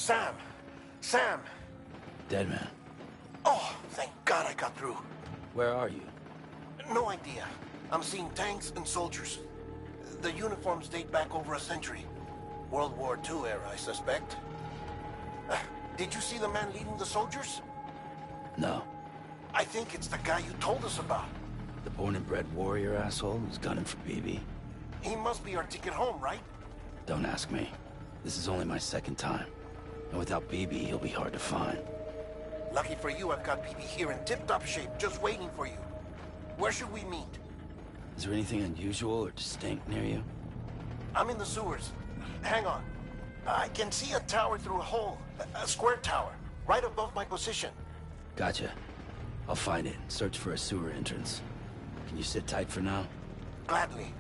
Sam! Sam! Dead man. Oh, thank God I got through. Where are you? No idea. I'm seeing tanks and soldiers. The uniforms date back over a century. World War II era, I suspect. Did you see the man leading the soldiers? No. I think it's the guy you told us about. The born and bred warrior asshole who's gunning for BB? He must be our ticket home, right? Don't ask me. This is only my second time. And without BB, he'll be hard to find. Lucky for you, I've got BB here in tip-top shape, just waiting for you. Where should we meet? Is there anything unusual or distinct near you? I'm in the sewers. Hang on. I can see a tower through a hole. A square tower, right above my position. Gotcha. I'll find it and search for a sewer entrance. Can you sit tight for now? Gladly.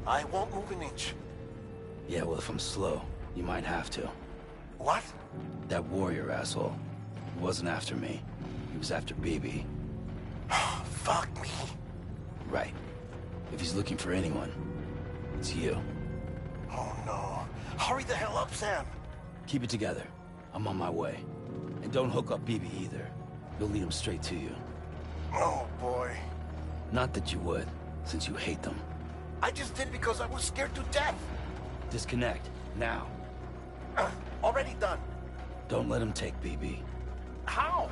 I won't move an inch. Yeah, well, if I'm slow, you might have to. What? That warrior asshole. He wasn't after me. He was after BB. Fuck me. Right. If he's looking for anyone, it's you. Oh no. Hurry the hell up, Sam. Keep it together. I'm on my way. And don't hook up BB either. He'll lead him straight to you. Oh boy. Not that you would, since you hate them. I just did because I was scared to death. Disconnect, now. Already done. Don't let him take BB. How?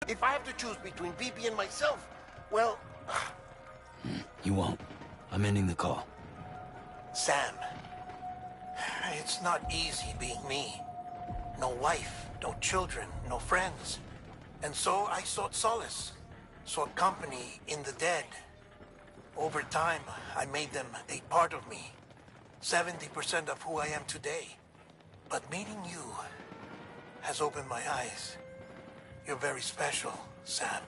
If I have to choose between BB and myself, well... You won't. I'm ending the call. Sam, it's not easy being me. No wife, no children, no friends. And so I sought solace, sought company in the dead. Over time, I made them a part of me. 70% of who I am today. But meeting you has opened my eyes. You're very special, Sam.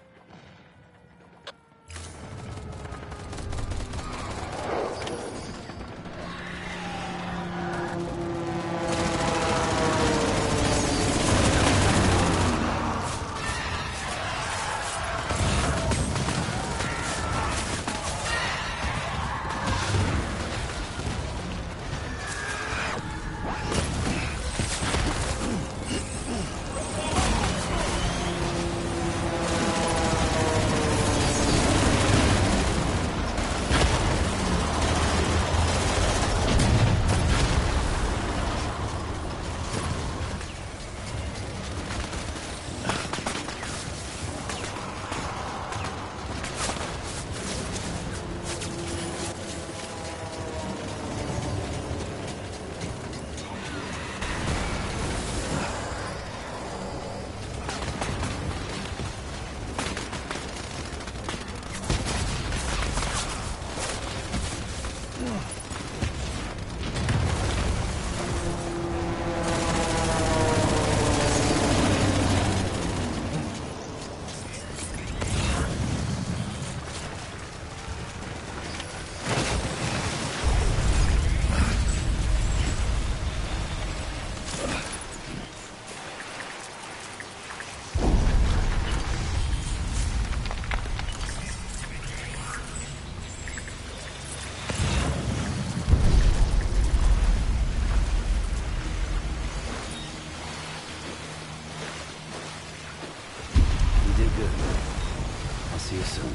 See you soon.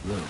Lou.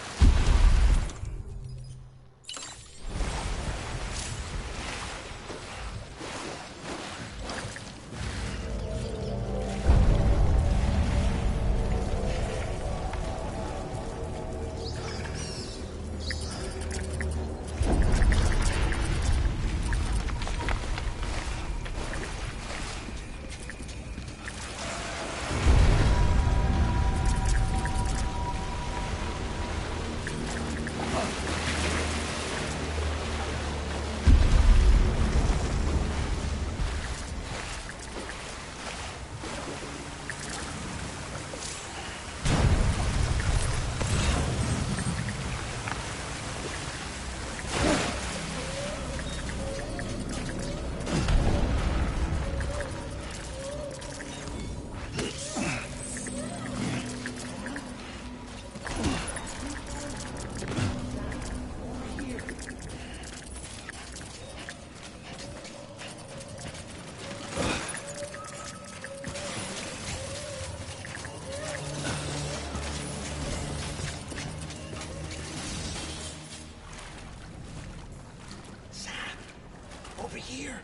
Over here.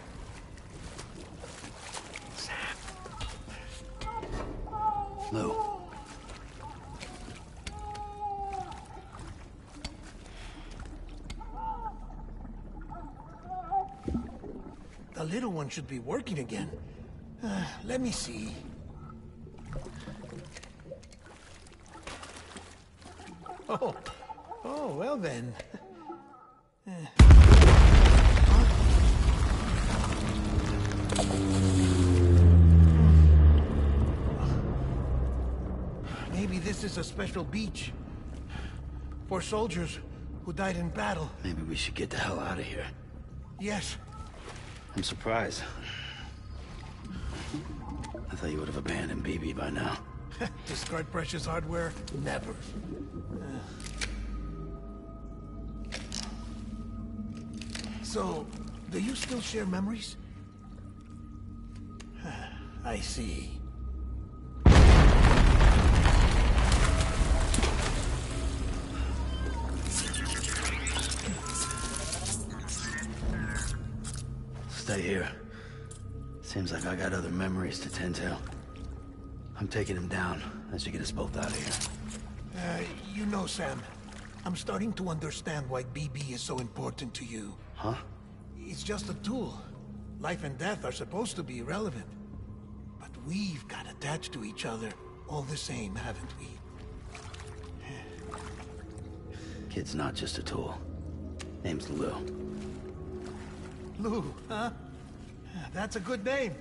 Sam. Lou. The little one should be working again. Let me see. Oh, well then. Maybe this is a special beach. For soldiers who died in battle. Maybe we should get the hell out of here. Yes. I'm surprised. I thought you would have abandoned BB by now. Discard precious hardware? Never. So, do you still share memories? I see. Stay here. Seems like I got other memories to tend to. I'm taking him down. That should get us both out of here. You know, Sam, I'm starting to understand why BB is so important to you. Huh? It's just a tool. Life and death are supposed to be irrelevant. But we've got attached to each other all the same, haven't we? Kid's not just a tool. Name's Lou. Lou, huh? That's a good name.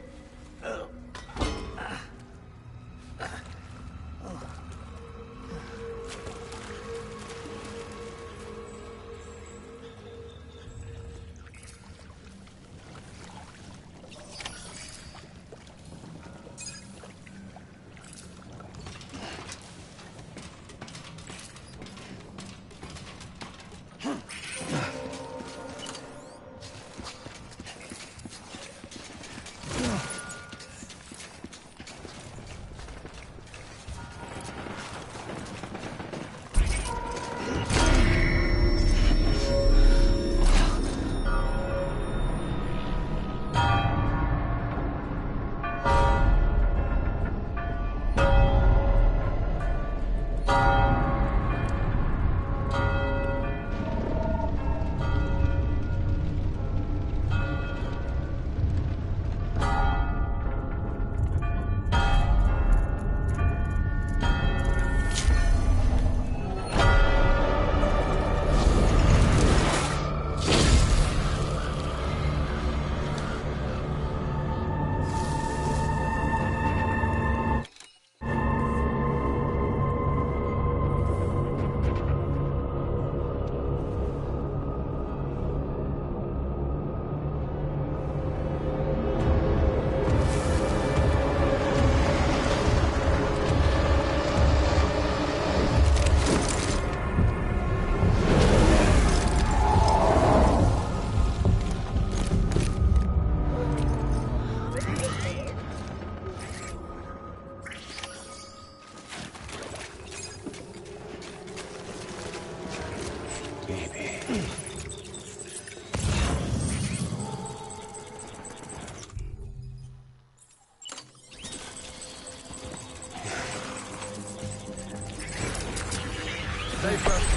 Ready, Frank?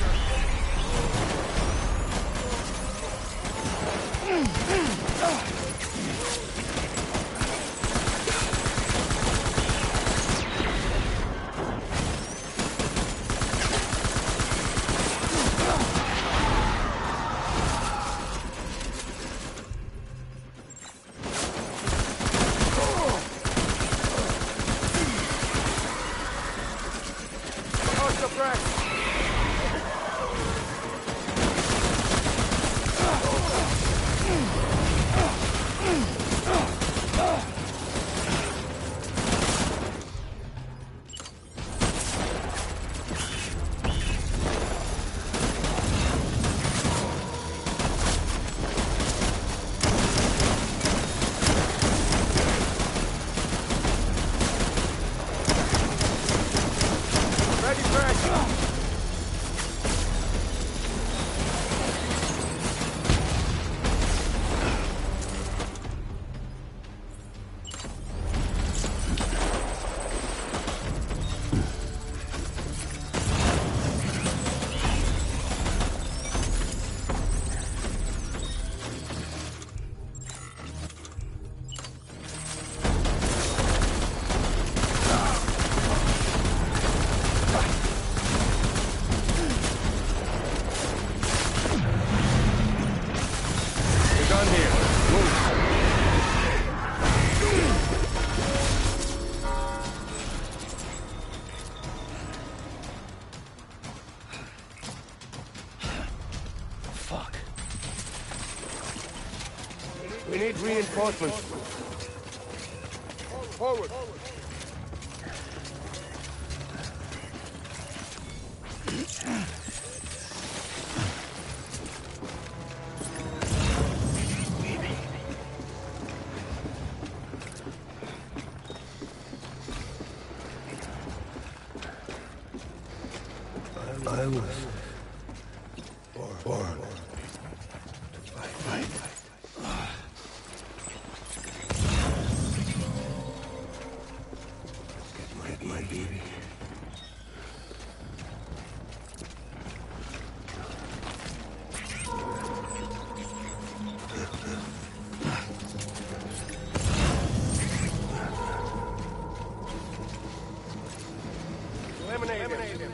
We need reinforcements. Forward. I was born to fight. Get my baby. Eliminate him.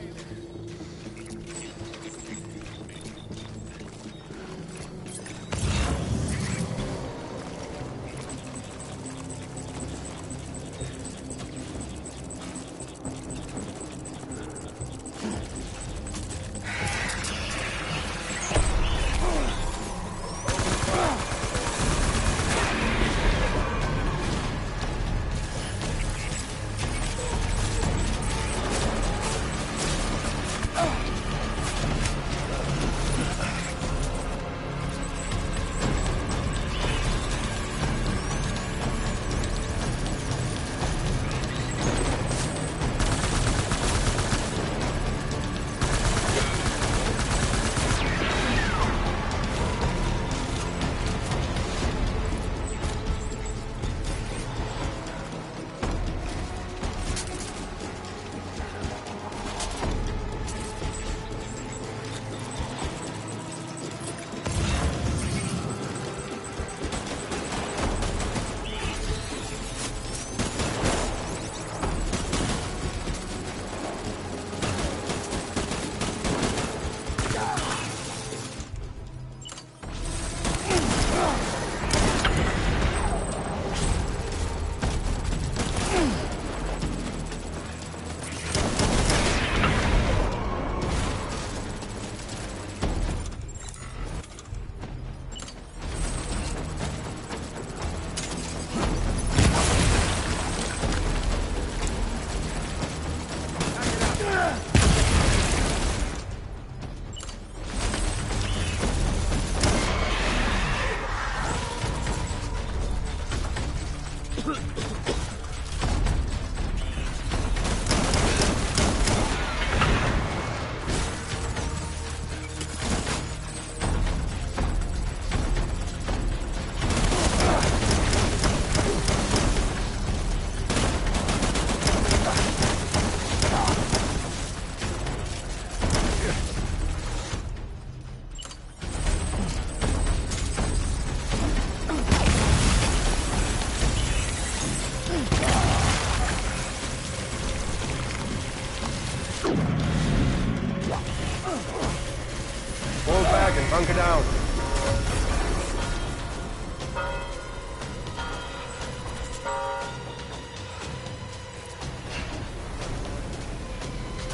Fall back and bunker down.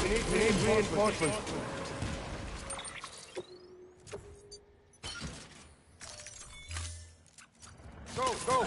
We need reinforcements. Go!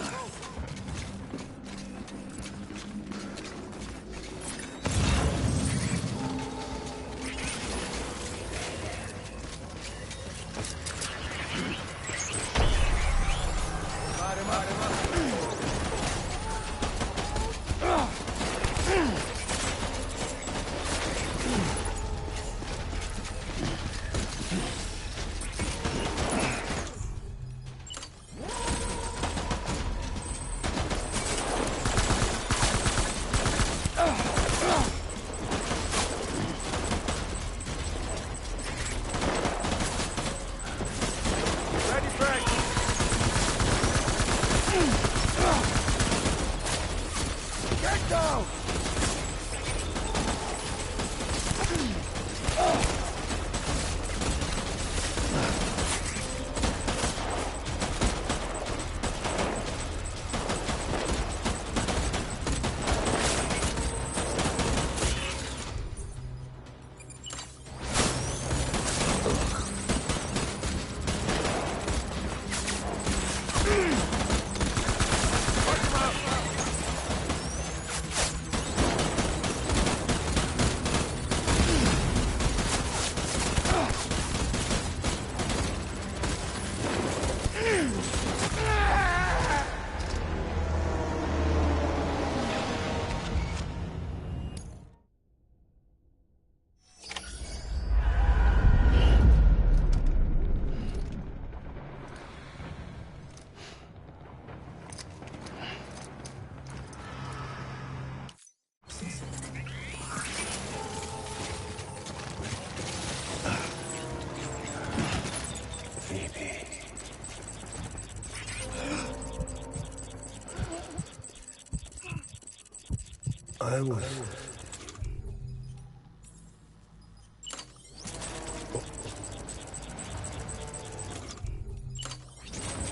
I was...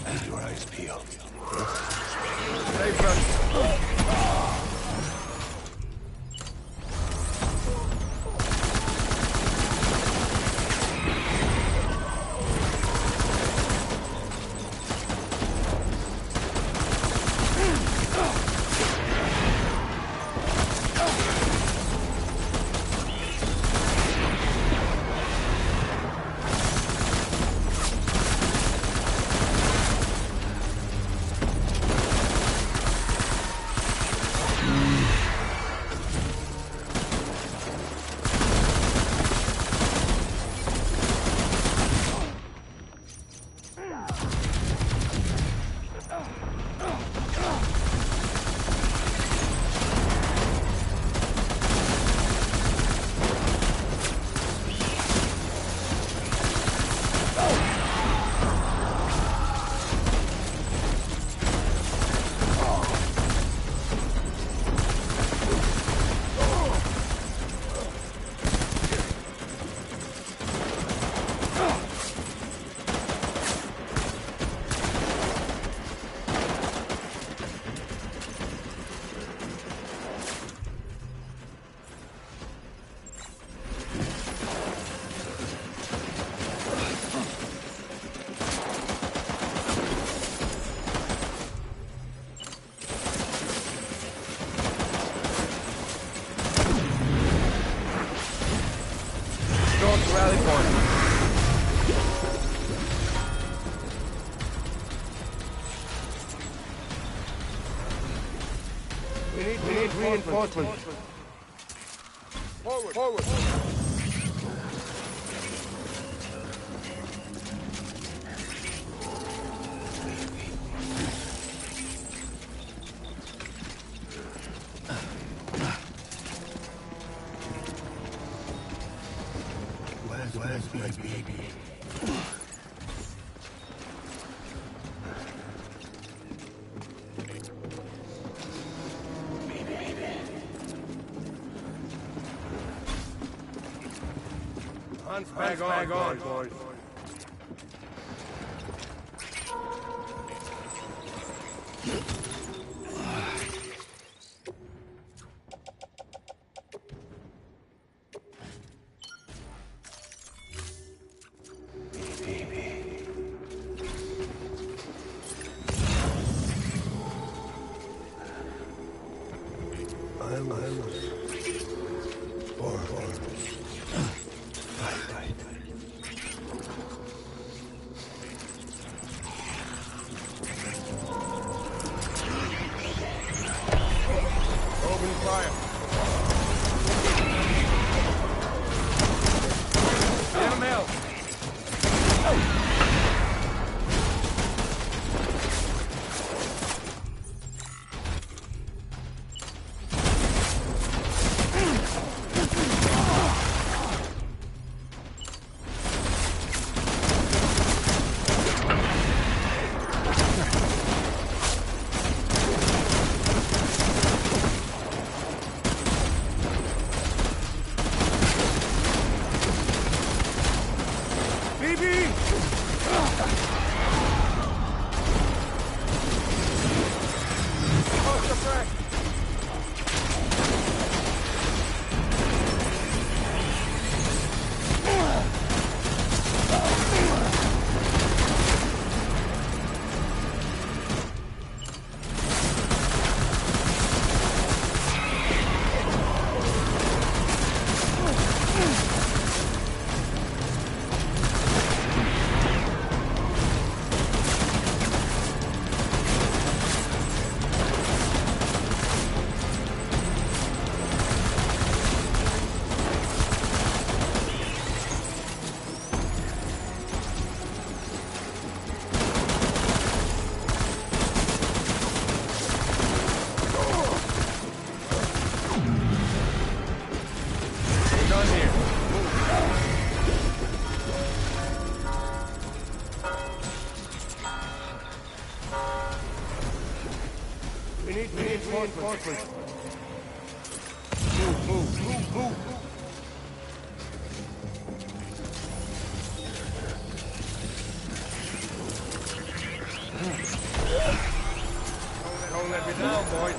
Keep your eyes peeled. Hey, brother. Rally point. We need reinforcements. Forward, forward. Where's my baby? Hunt's bag on, boys. Open fire. Get him out. We need reinforcements. boys.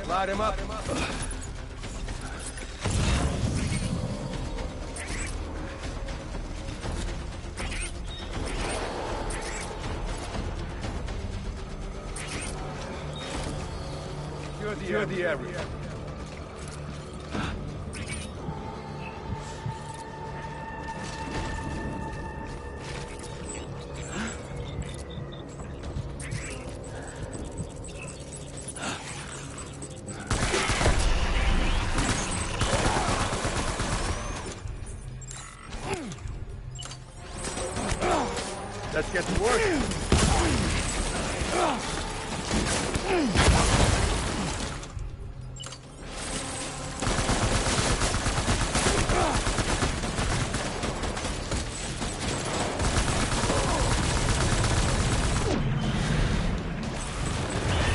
Light him up. Secure the area. Let's get to work.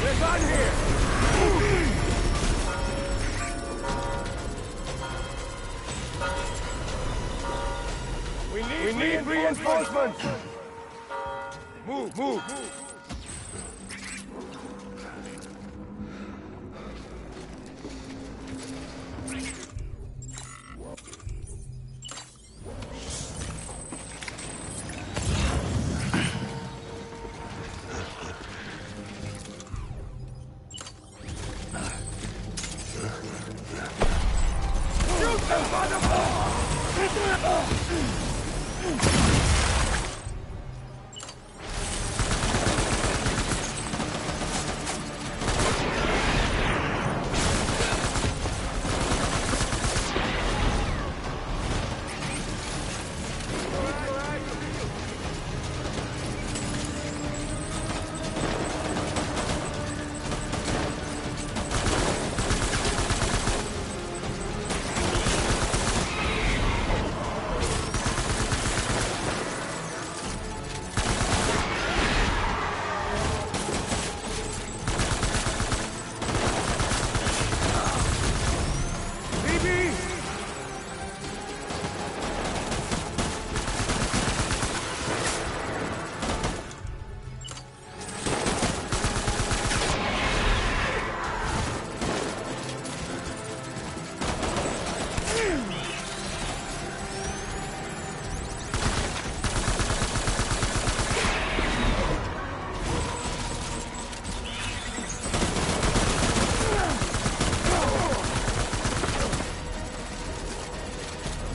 We're done here. We need reinforcements. Move. Shoot them, motherfucker!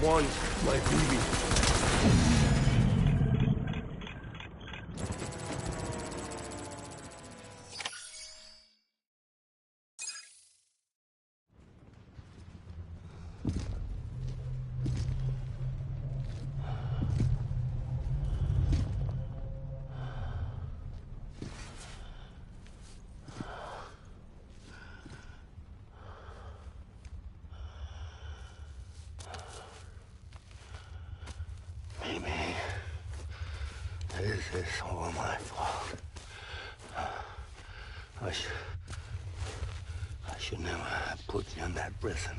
One, my baby. This is all my fault. I should never have put you in that prison.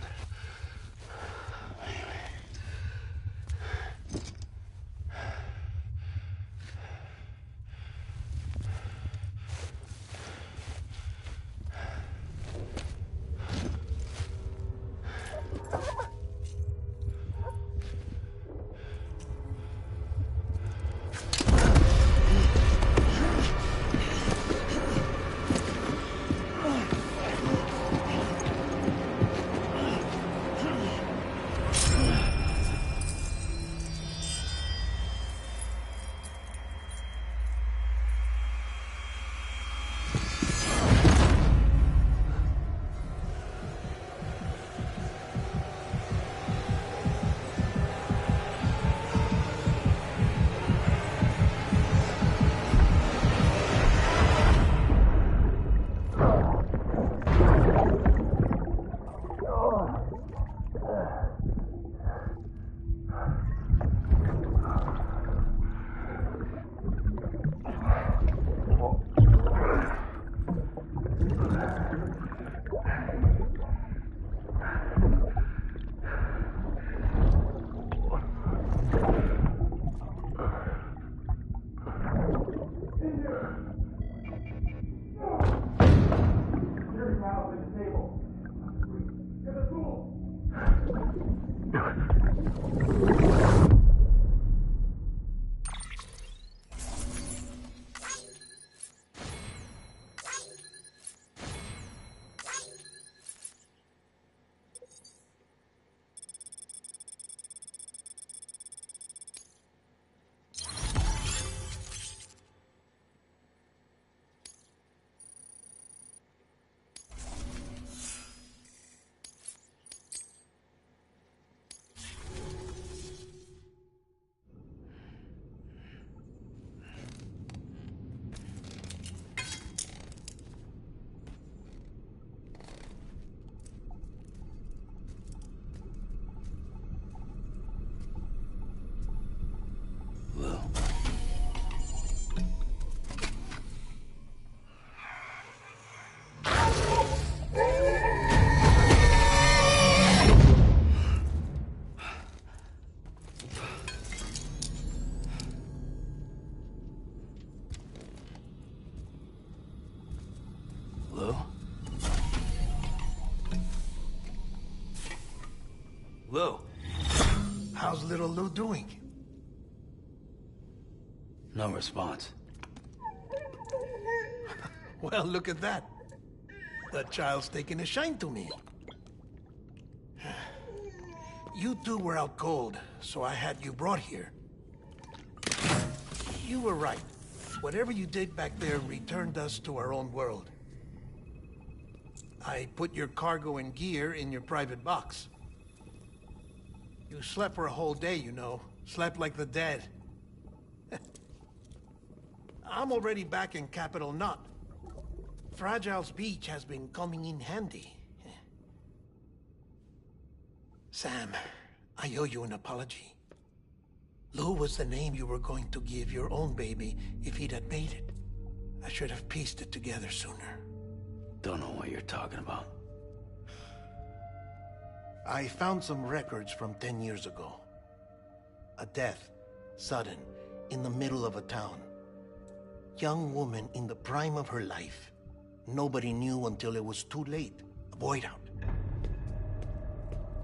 Lou? Lou? How's little Lou doing? No response. Well, look at that. The child's taking a shine to me. You two were out cold, so I had you brought here. You were right. Whatever you did back there returned us to our own world. I put your cargo and gear in your private box. You slept for a whole day, you know. Slept like the dead. I'm already back in Capital Knot. Fragile's beach has been coming in handy. Sam, I owe you an apology. Lou was the name you were going to give your own baby if he'd had made it. I should have pieced it together sooner. Don't know what you're talking about. I found some records from 10 years ago. A death, sudden, in the middle of a town. Young woman in the prime of her life. Nobody knew until it was too late. A void out.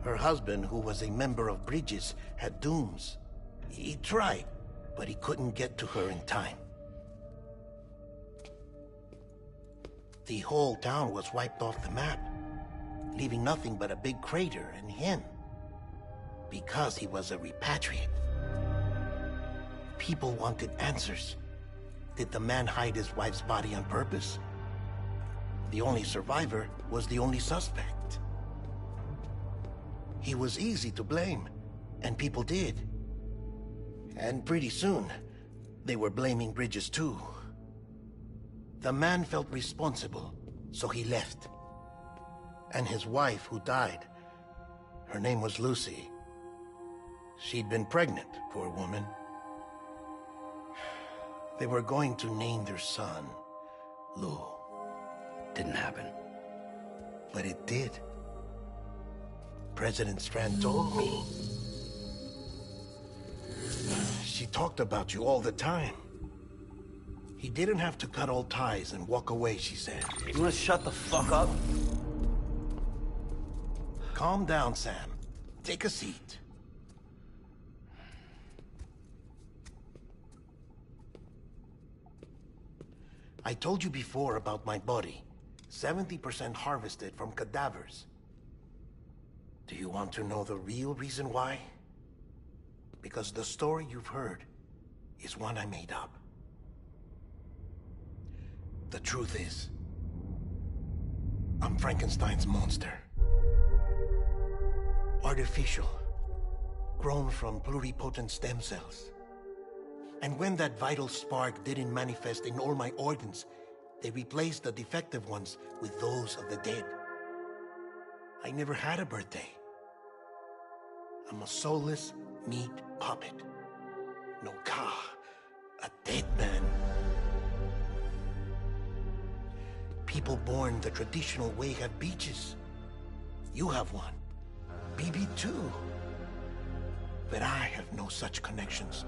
Her husband, who was a member of Bridges, had dooms. He tried, but he couldn't get to her in time. The whole town was wiped off the map, leaving nothing but a big crater and him. Because he was a repatriate. People wanted answers. Did the man hide his wife's body on purpose? The only survivor was the only suspect. He was easy to blame, and people did. And pretty soon, they were blaming Bridges too. The man felt responsible, so he left. And his wife, who died, her name was Lucy. She'd been pregnant, poor woman. They were going to name their son Lou. Didn't happen. But it did. President Strand told me. She talked about you all the time. He didn't have to cut all ties and walk away, she said. You wanna shut the fuck up? Calm down, Sam. Take a seat. I told you before about my body. 70% harvested from cadavers. Do you want to know the real reason why? Because the story you've heard is one I made up. The truth is, I'm Frankenstein's monster. Artificial, grown from pluripotent stem cells. And when that vital spark didn't manifest in all my organs, they replaced the defective ones with those of the dead. I never had a birthday. I'm a soulless meat puppet. No ka, a dead man. People born the traditional way have beaches. You have one. BB too. But I have no such connections.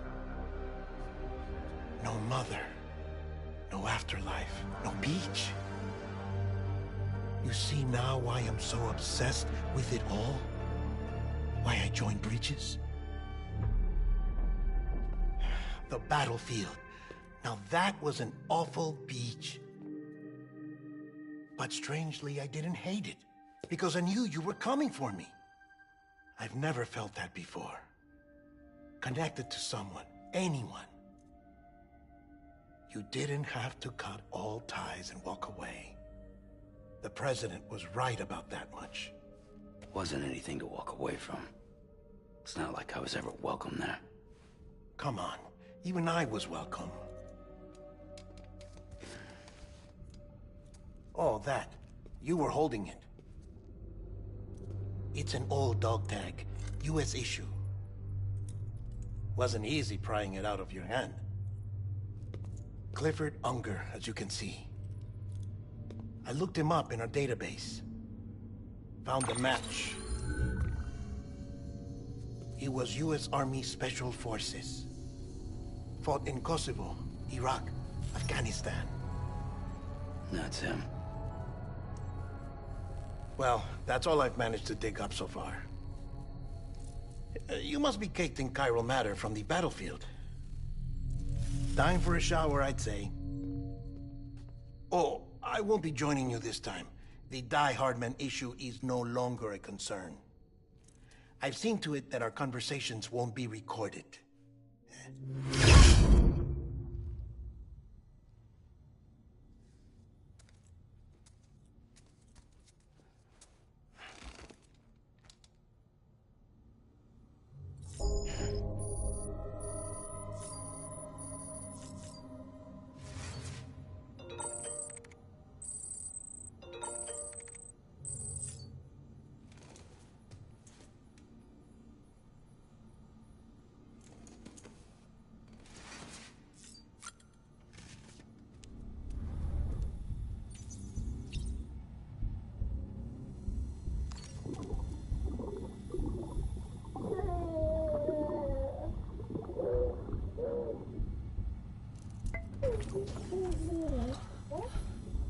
No mother. No afterlife. No beach. You see now why I'm so obsessed with it all? Why I joined Bridges? The battlefield. Now that was an awful beach. But strangely, I didn't hate it, because I knew you were coming for me. I've never felt that before. Connected to someone, anyone. You didn't have to cut all ties and walk away. The president was right about that much. Wasn't anything to walk away from. It's not like I was ever welcome there. Come on, even I was welcome. Oh, that. You were holding it. It's an old dog tag, US issue. Wasn't easy prying it out of your hand. Clifford Unger, as you can see. I looked him up in our database. Found a match. He was US Army Special Forces. Fought in Kosovo, Iraq, Afghanistan. That's him. Well, that's all I've managed to dig up so far. You must be caked in chiral matter from the battlefield. Time for a shower, I'd say. Oh, I won't be joining you this time. The Die Hardman issue is no longer a concern. I've seen to it that our conversations won't be recorded.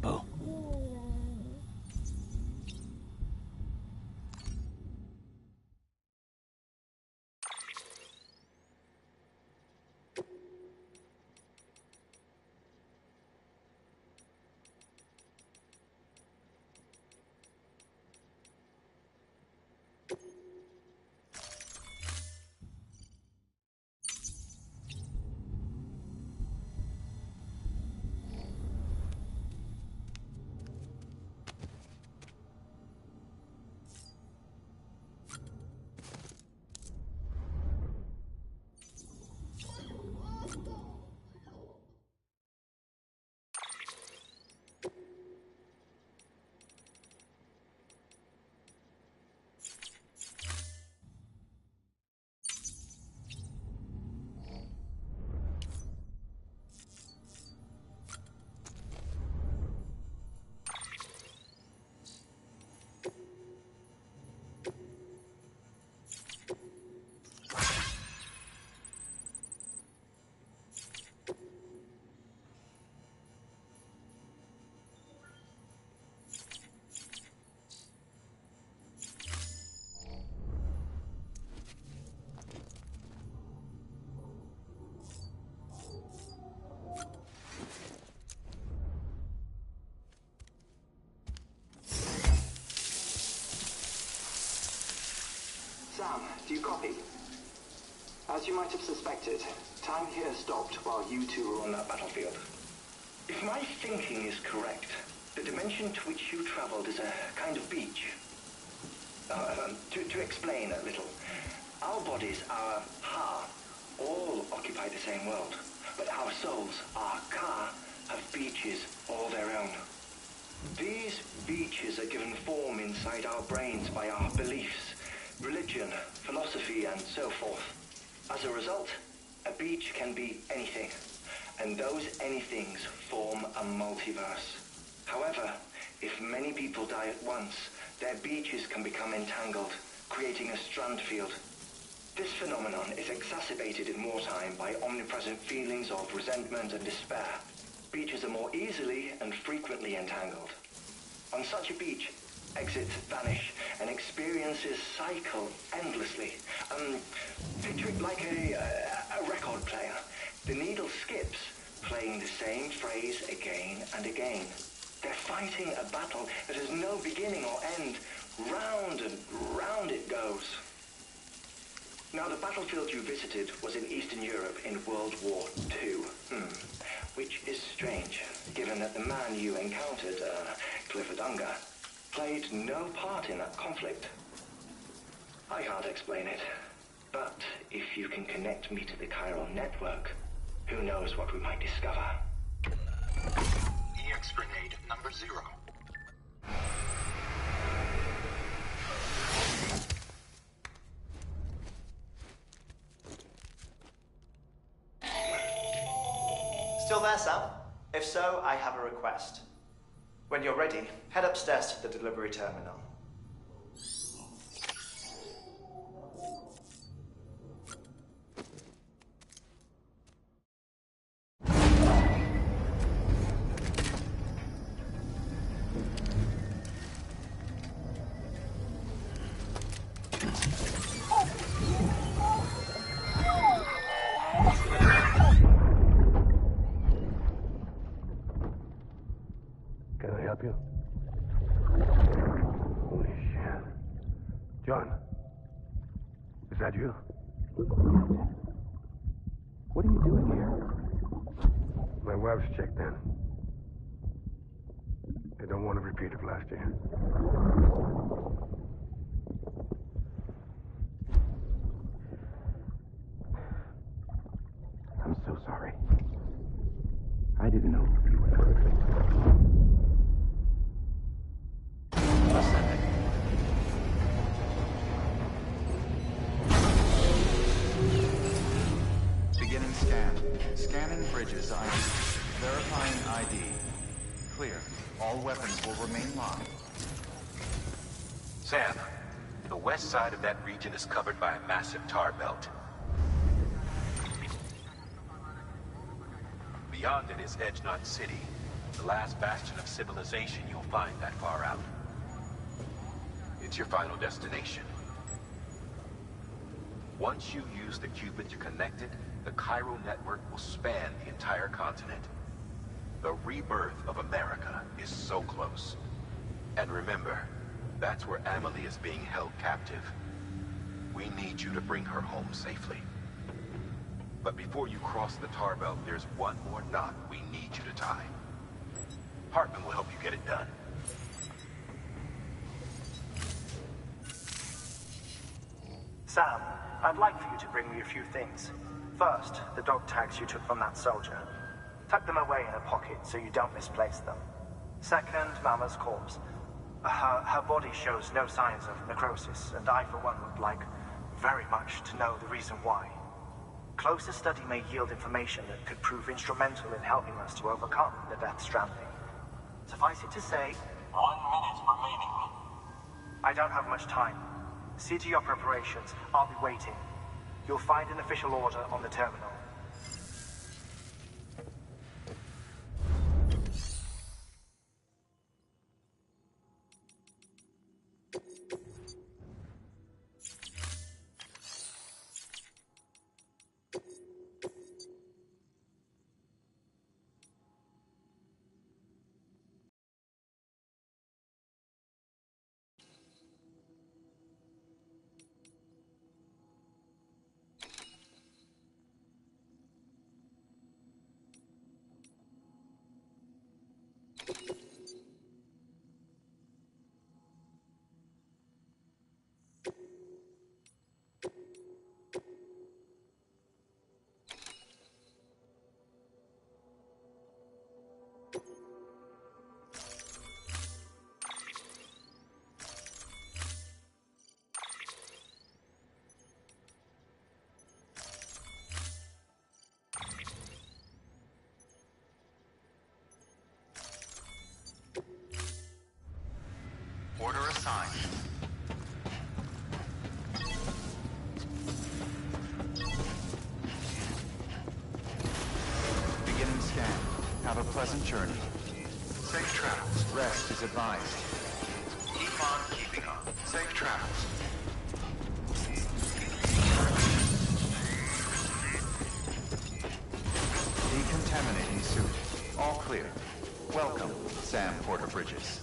Bo. Sam, do you copy? As you might have suspected, time here stopped while you two were on that battlefield. If my thinking is correct, the dimension to which you traveled is a kind of beach. To explain a little, our bodies, our ha, all occupy the same world, but our souls, our ka, have beaches all their own. These beaches are given form inside our brains by our beliefs, religion, philosophy, and so forth. As a result, a beach can be anything, and those anythings form a multiverse. However, if many people die at once, their beaches can become entangled, creating a strand field. This phenomenon is exacerbated in wartime by omnipresent feelings of resentment and despair. Beaches are more easily and frequently entangled. On such a beach, exits vanish and experiences cycle endlessly. Picture it like a record player. The needle skips, playing the same phrase again and again. They're fighting a battle that has no beginning or end. Round and round it goes. Now, the battlefield you visited was in Eastern Europe in World War II. Which is strange, given that the man you encountered, Clifford Unger, played no part in that conflict. I can't explain it, but if you can connect me to the chiral network, who knows what we might discover. EX grenade number 0. Still there, Sam? If so, I have a request. When you're ready, head upstairs to the delivery terminal. Can I help you? Holy shit. John, is that you? What are you doing here? My wife's checked in. They don't want to repeat of last year. I'm so sorry. I didn't know you were perfect. Beginning scan. Scanning bridges ID. Verifying ID. Clear. All weapons will remain locked. Sam, the west side of that region is covered by a massive tar belt. Beyond it is Edgenut City, the last bastion of civilization you'll find that far out. It's your final destination. Once you use the qubit to connect it, the chiral network will span the entire continent. The rebirth of America is so close. And remember, that's where Amelie is being held captive. We need you to bring her home safely. But before you cross the tar belt, there's one more knot we need you to tie. Hartman will help you get it done. Sam, I'd like for you to bring me a few things. First, the dog tags you took from that soldier. Tuck them away in a pocket so you don't misplace them. Second, Mama's corpse. Her body shows no signs of necrosis, and I, for one, would like very much to know the reason why. Closer study may yield information that could prove instrumental in helping us to overcome the Death Stranding. Suffice it to say... 1 minute remaining. I don't have much time. See to your preparations. I'll be waiting. You'll find an official order on the terminal. Order assigned. Beginning scan. Have a pleasant journey. Safe travels. Rest is advised. Keep on keeping on. Safe travels. clear. Welcome, Sam Porter Bridges.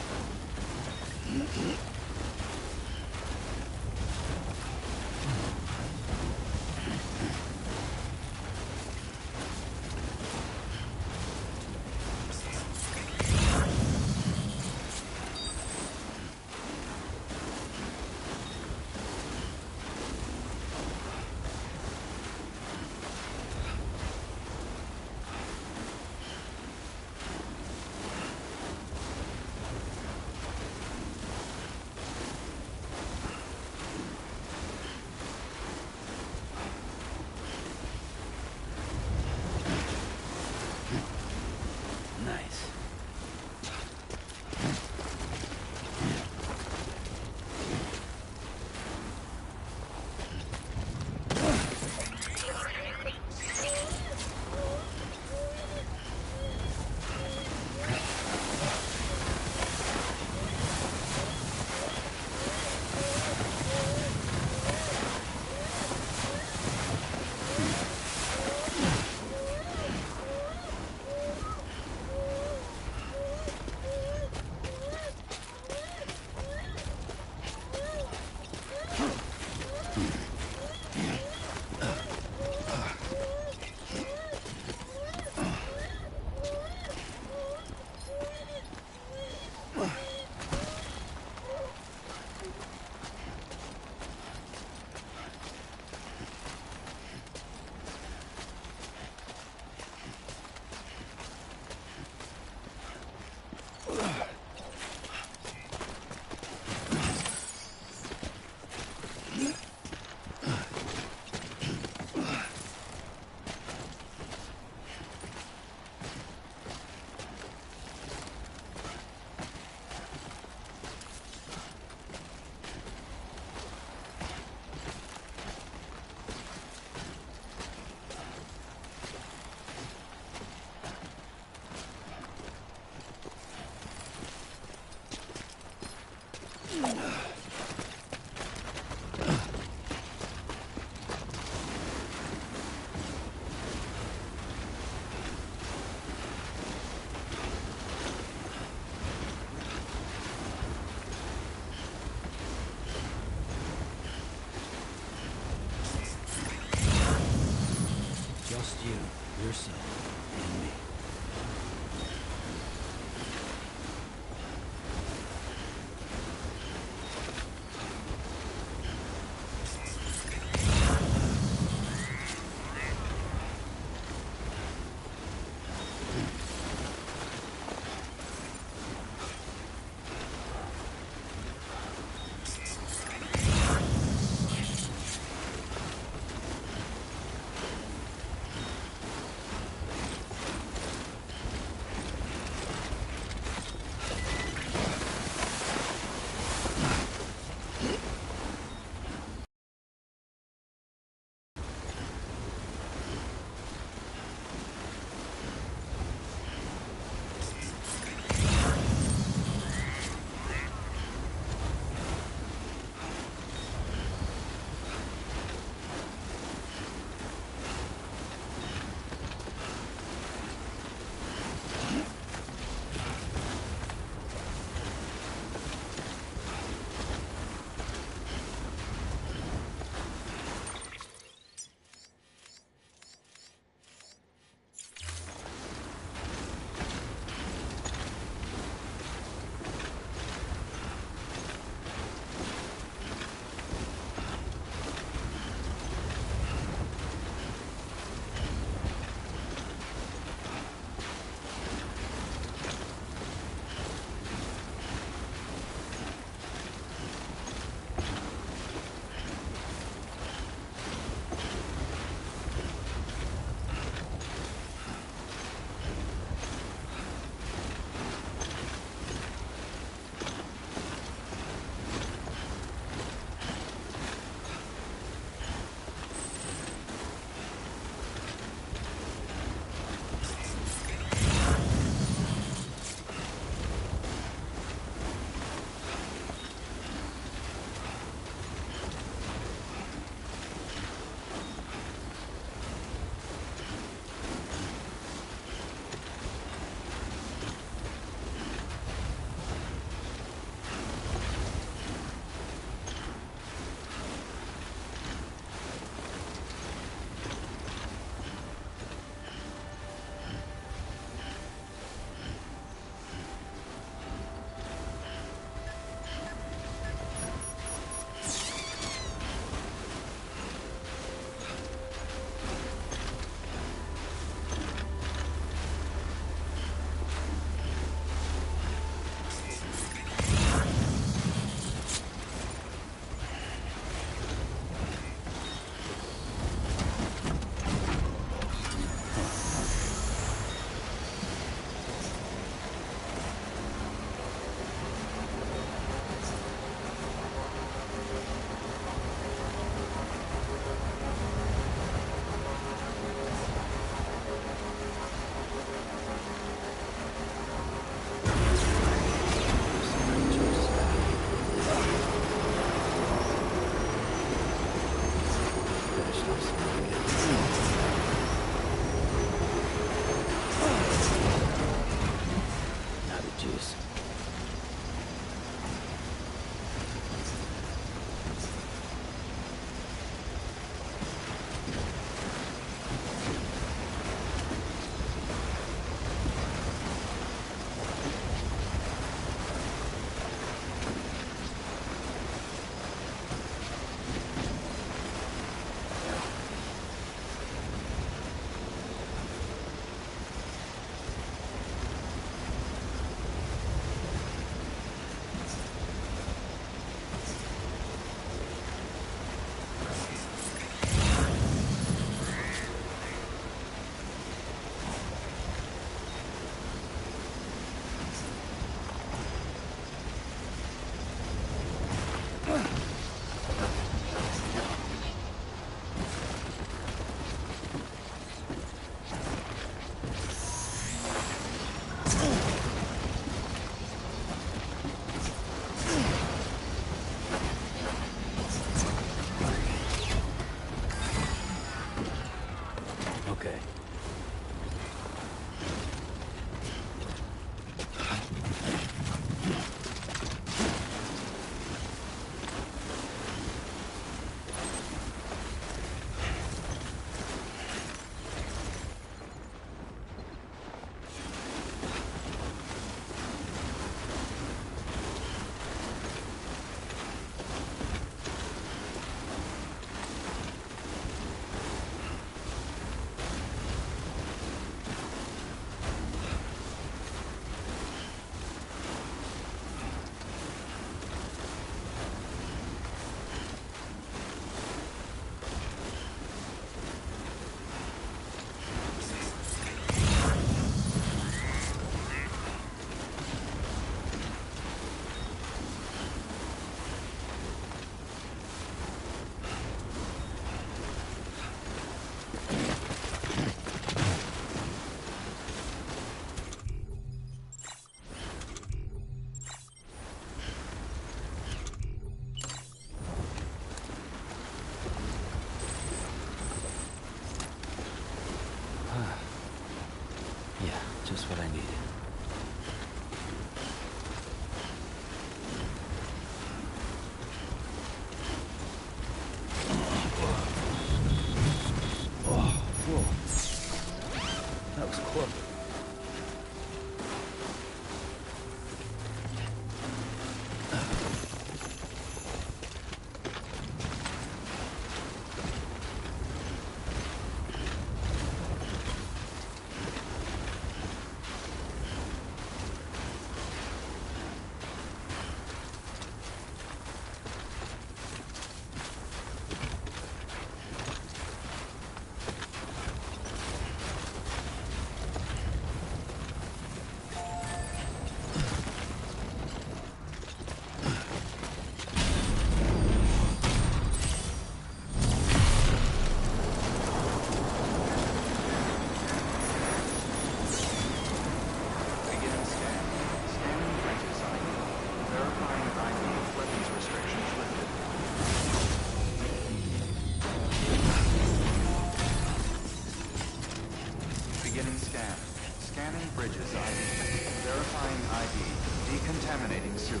contaminating suit.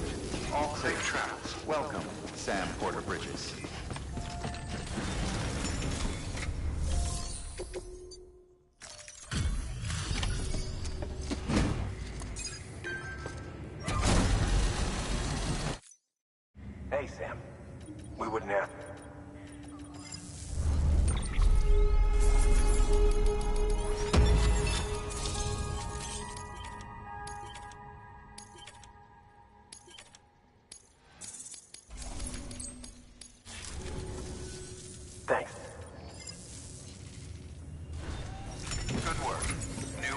All safe travels. Welcome, Sam Porter Bridges. Hey, Sam. We wouldn't have... Thanks. Good work. New...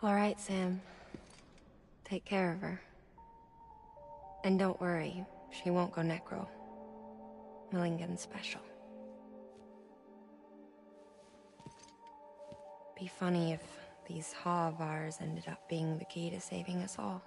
All right, Sam. Take care of her. And don't worry, she won't go necro. Millington's special. Be funny if these Ha of ours ended up being the key to saving us all.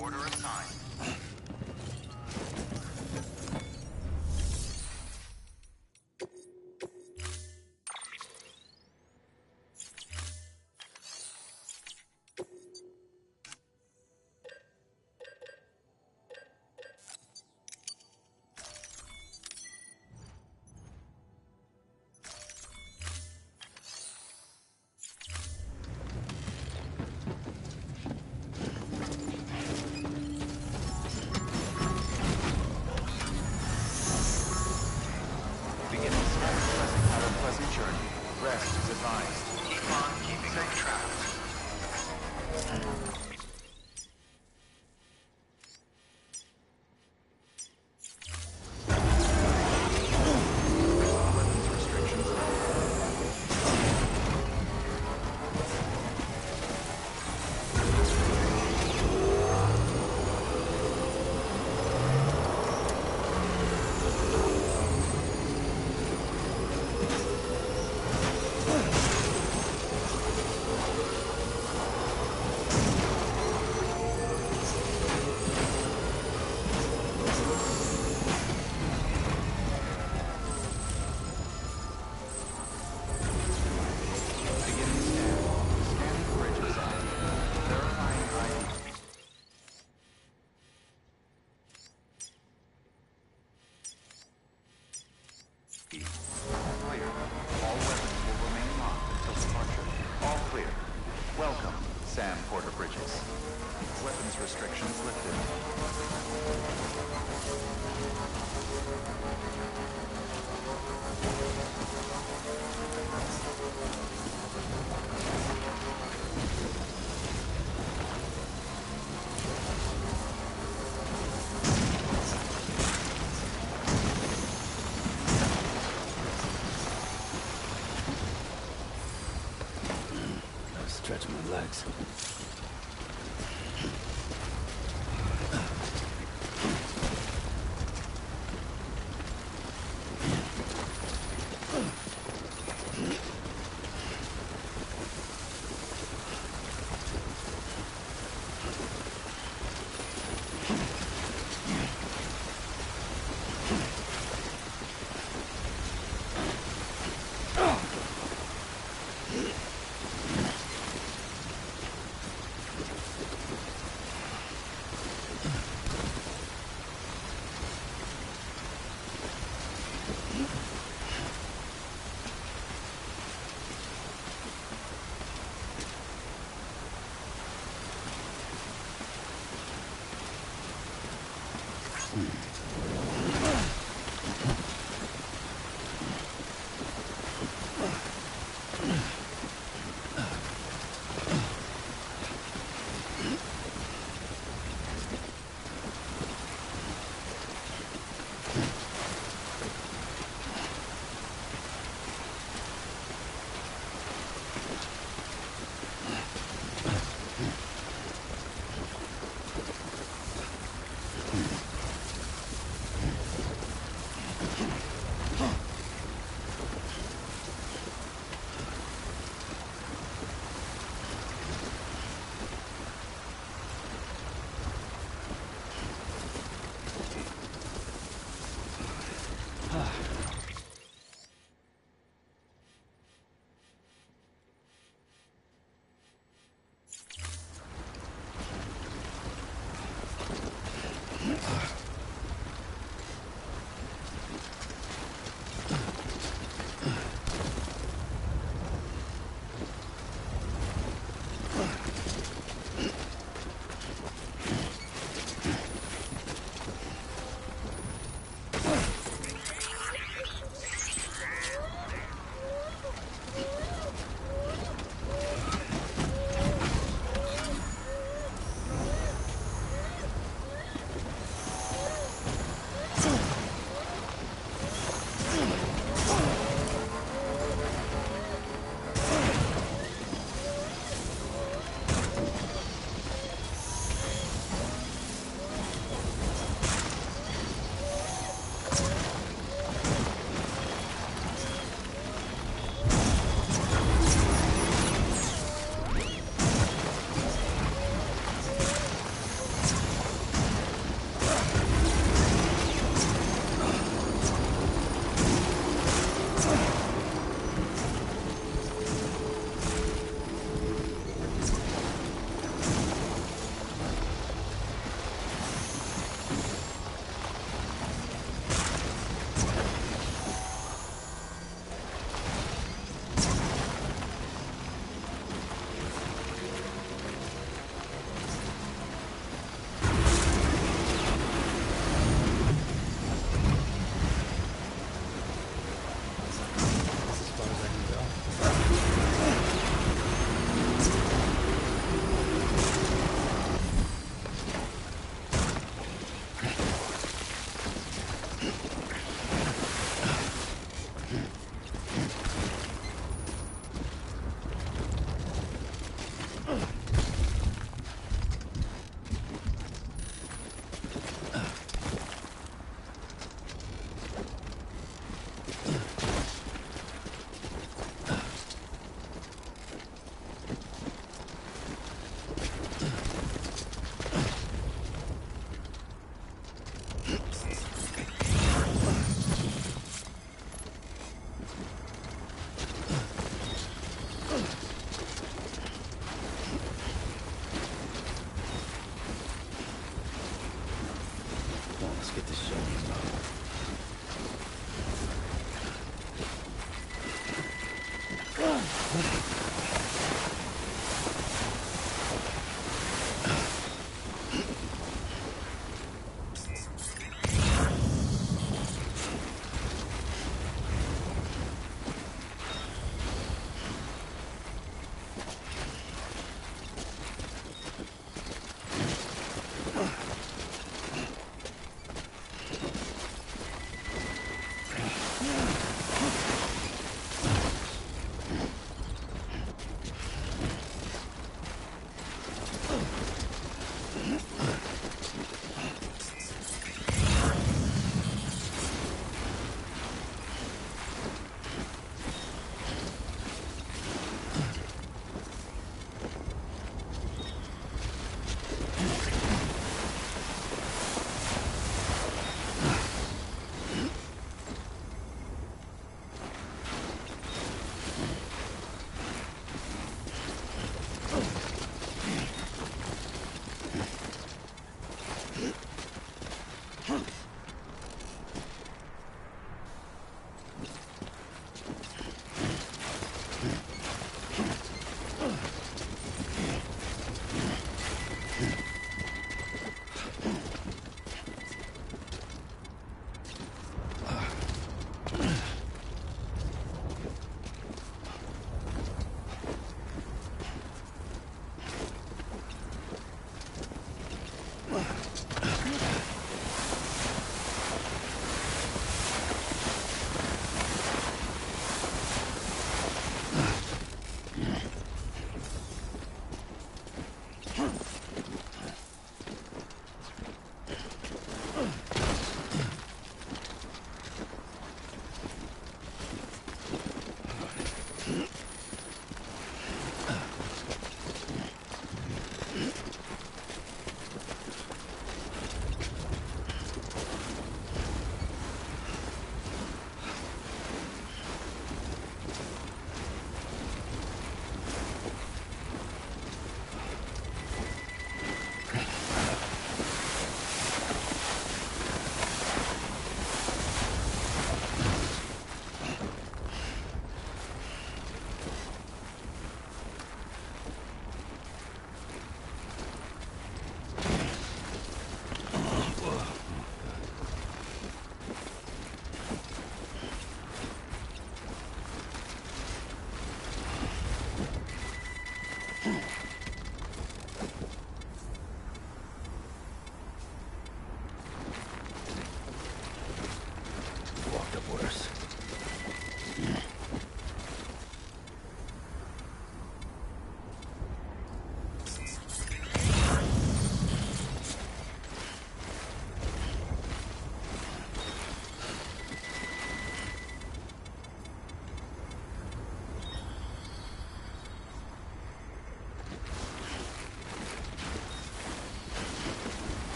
Order assigned. Have a pleasant journey. Rest is advised. Keep on keeping safe travels. Weapons restrictions. Beginning scan. Scanning bridges. Verifying ID. Clear. All weapons will remain locked until departure. All clear. Welcome, Sam Porter Bridges. Weapons restrictions lifted. Stretching my legs.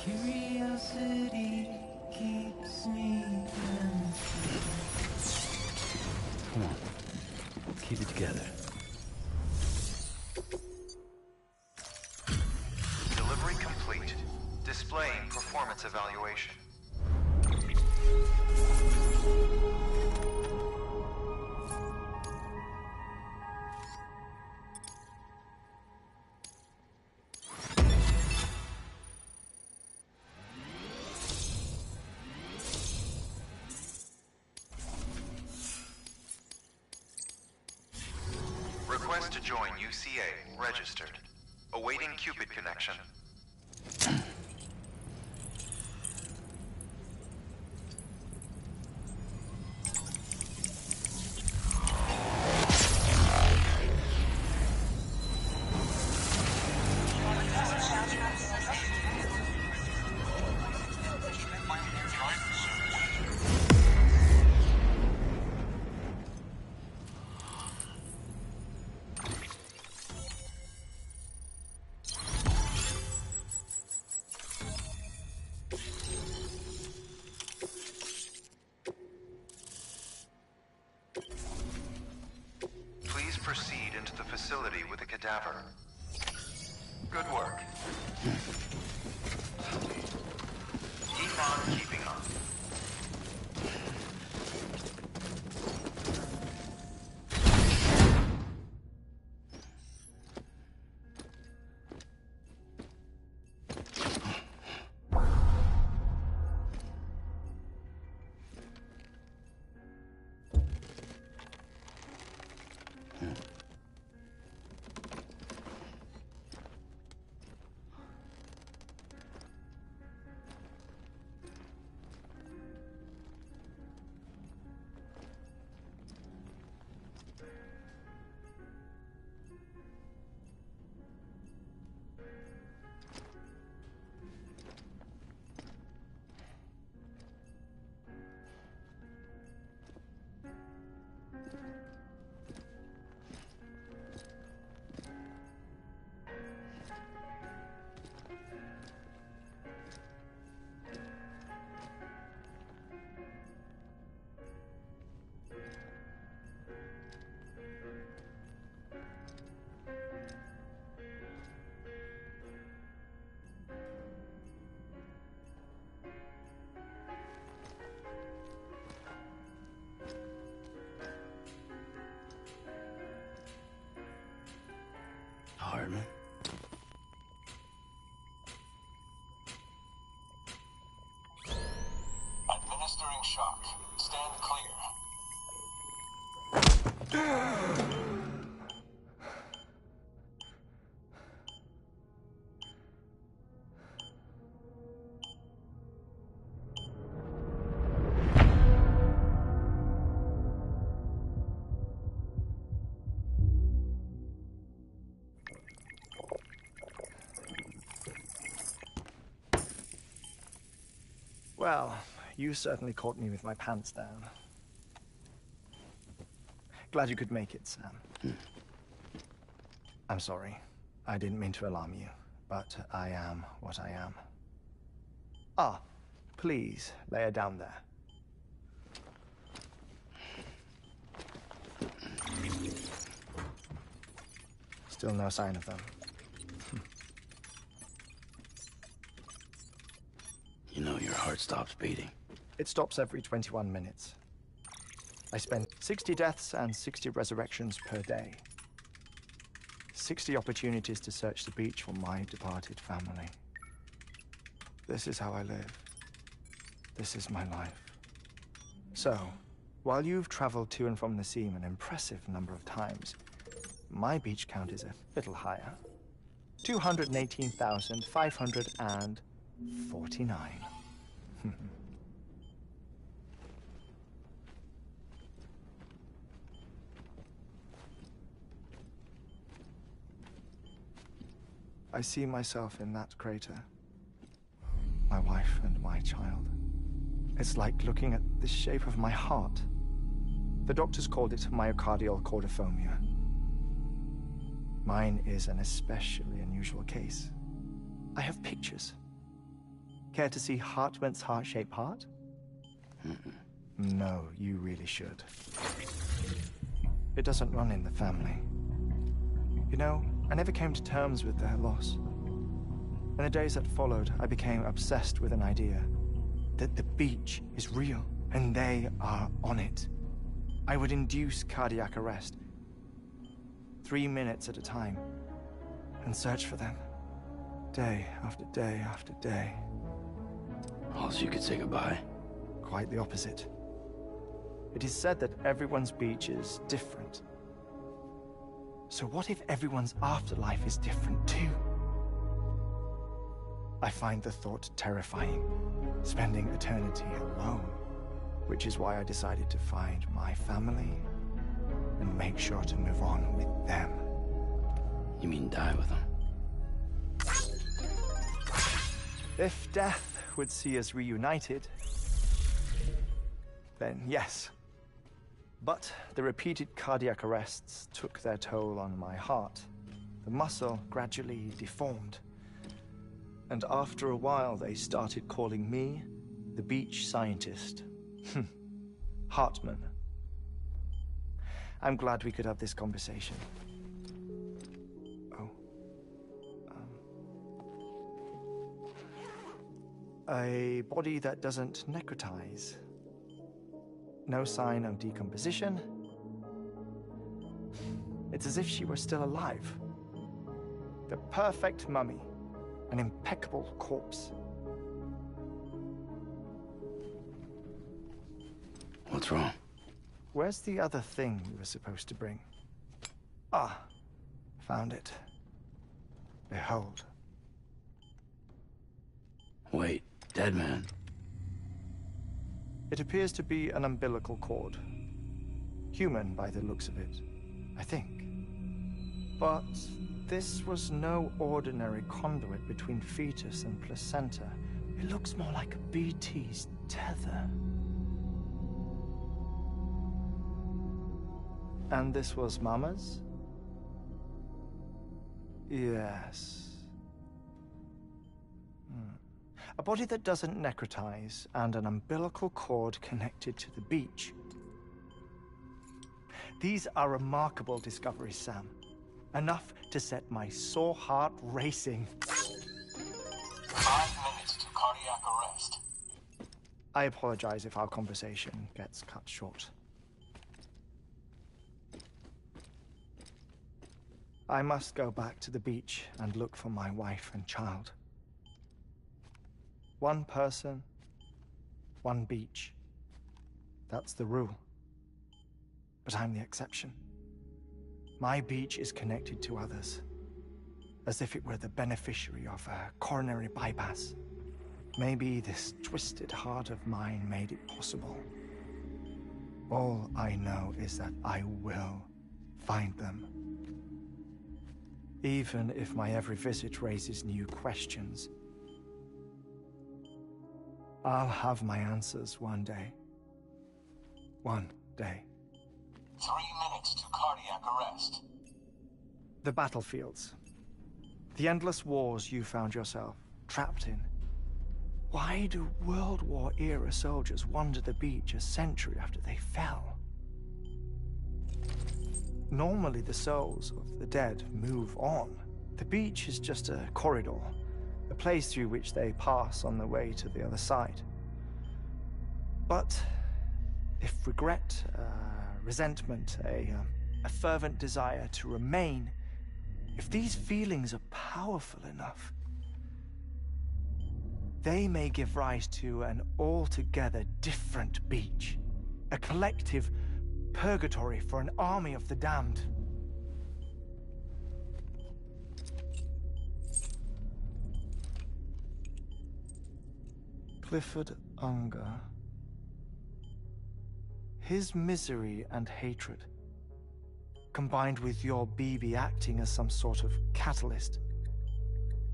Curiosity keeps me Come on. Keep it together. Delivery complete. Displaying performance evaluation. Request to join UCA. Registered. Awaiting Cupid connection. Please proceed into the facility with a cadaver. Good work. Keep on keeping on. Hardman. Administering shock. Stand clear. Well, you certainly caught me with my pants down. Glad you could make it, Sam. I'm sorry. I didn't mean to alarm you, but I am what I am. Ah, please, lay her down there. Still no sign of them. You know your heart stops beating. It stops every 21 minutes. I spend 60 deaths and 60 resurrections per day. 60 opportunities to search the beach for my departed family. This is how I live. This is my life. So, while you've traveled to and from the scene an impressive number of times, my beach count is a little higher. 218,549. I see myself in that crater. My wife and my child. It's like looking at the shape of my heart. The doctors called it myocardial cordiformia. Mine is an especially unusual case. I have pictures. Care to see Hartman's heart-shaped heart? No, you really should. It doesn't run in the family. You know, I never came to terms with their loss. In the days that followed, I became obsessed with an idea that the beach is real and they are on it. I would induce cardiac arrest, 3 minutes at a time, and search for them, day after day after day. Oh, so you could say goodbye? Quite the opposite. It is said that everyone's beach is different. So what if everyone's afterlife is different too? I find the thought terrifying, spending eternity alone, which is why I decided to find my family and make sure to move on with them. You mean die with them? If death would see us reunited, then yes. But the repeated cardiac arrests took their toll on my heart. The muscle gradually deformed. And after a while, they started calling me the beach scientist. Hartman. I'm glad we could have this conversation. Oh. A body that doesn't necrotize. No sign of decomposition. It's as if she were still alive. The perfect mummy. An impeccable corpse. What's wrong? Where's the other thing you were supposed to bring? Ah, found it. Behold. Wait, dead man? It appears to be an umbilical cord. Human by the looks of it, I think. But this was no ordinary conduit between fetus and placenta. It looks more like a BT's tether. And this was Mama's? Yes. A body that doesn't necrotize and an umbilical cord connected to the beach. These are remarkable discoveries, Sam. Enough to set my sore heart racing. 5 minutes to cardiac arrest. I apologize if our conversation gets cut short. I must go back to the beach and look for my wife and child. One person, one beach. That's the rule. But I'm the exception. My beach is connected to others, as if it were the beneficiary of a coronary bypass. Maybe this twisted heart of mine made it possible. All I know is that I will find them. Even if my every visit raises new questions, I'll have my answers one day. One day. 3 minutes to cardiac arrest. The battlefields. The endless wars you found yourself trapped in. Why do World War-era soldiers wander the beach a century after they fell? Normally the souls of the dead move on. The beach is just a corridor, a place through which they pass on the way to the other side. But if regret, resentment, a fervent desire to remain, if these feelings are powerful enough, they may give rise to an altogether different beach, a collective purgatory for an army of the damned. Clifford Unger. His misery and hatred, combined with your BB acting as some sort of catalyst,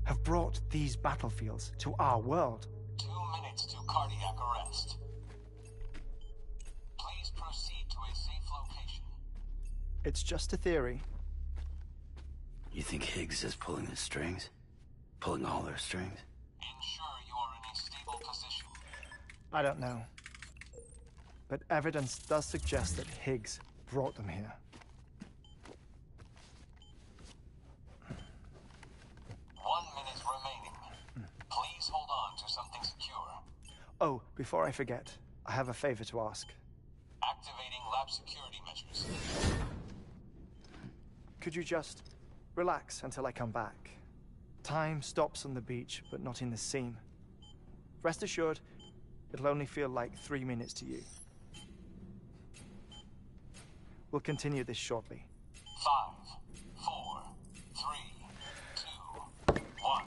have brought these battlefields to our world. 2 minutes to cardiac arrest. Please proceed to a safe location. It's just a theory. You think Higgs is pulling the strings? Pulling all their strings? Ensure you are in a state I don't know. But evidence does suggest that Higgs brought them here. 1 minute remaining. Please hold on to something secure. Oh, before I forget, I have a favor to ask. Activating lab security measures. Could you just relax until I come back? Time stops on the beach, but not in the scene. Rest assured, it'll only feel like 3 minutes to you. We'll continue this shortly. 5, 4, 3, 2, 1.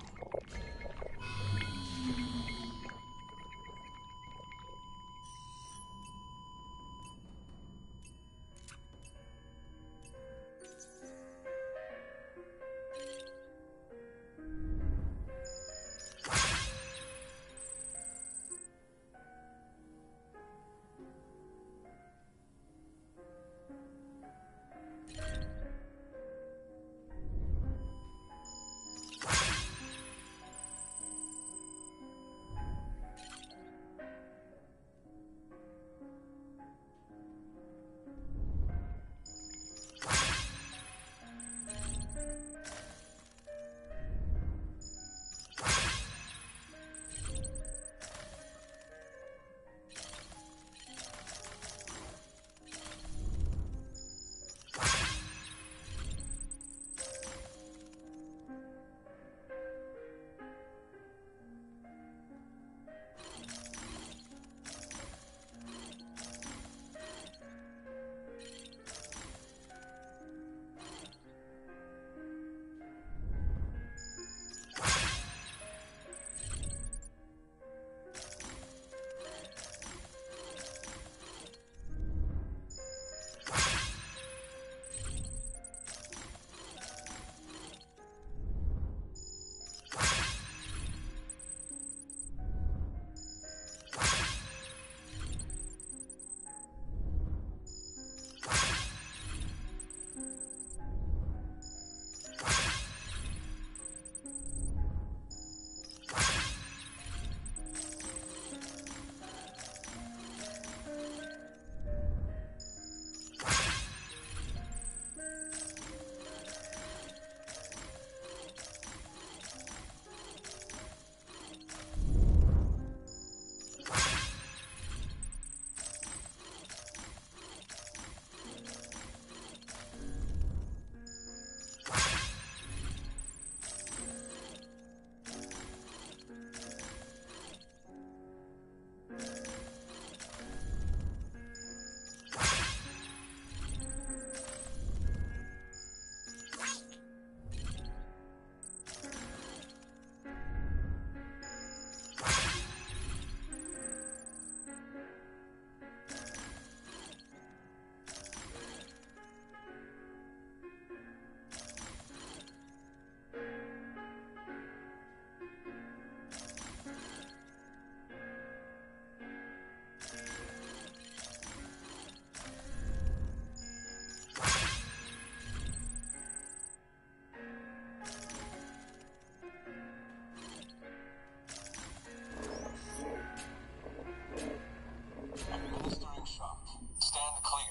Administering shock. Stand clear.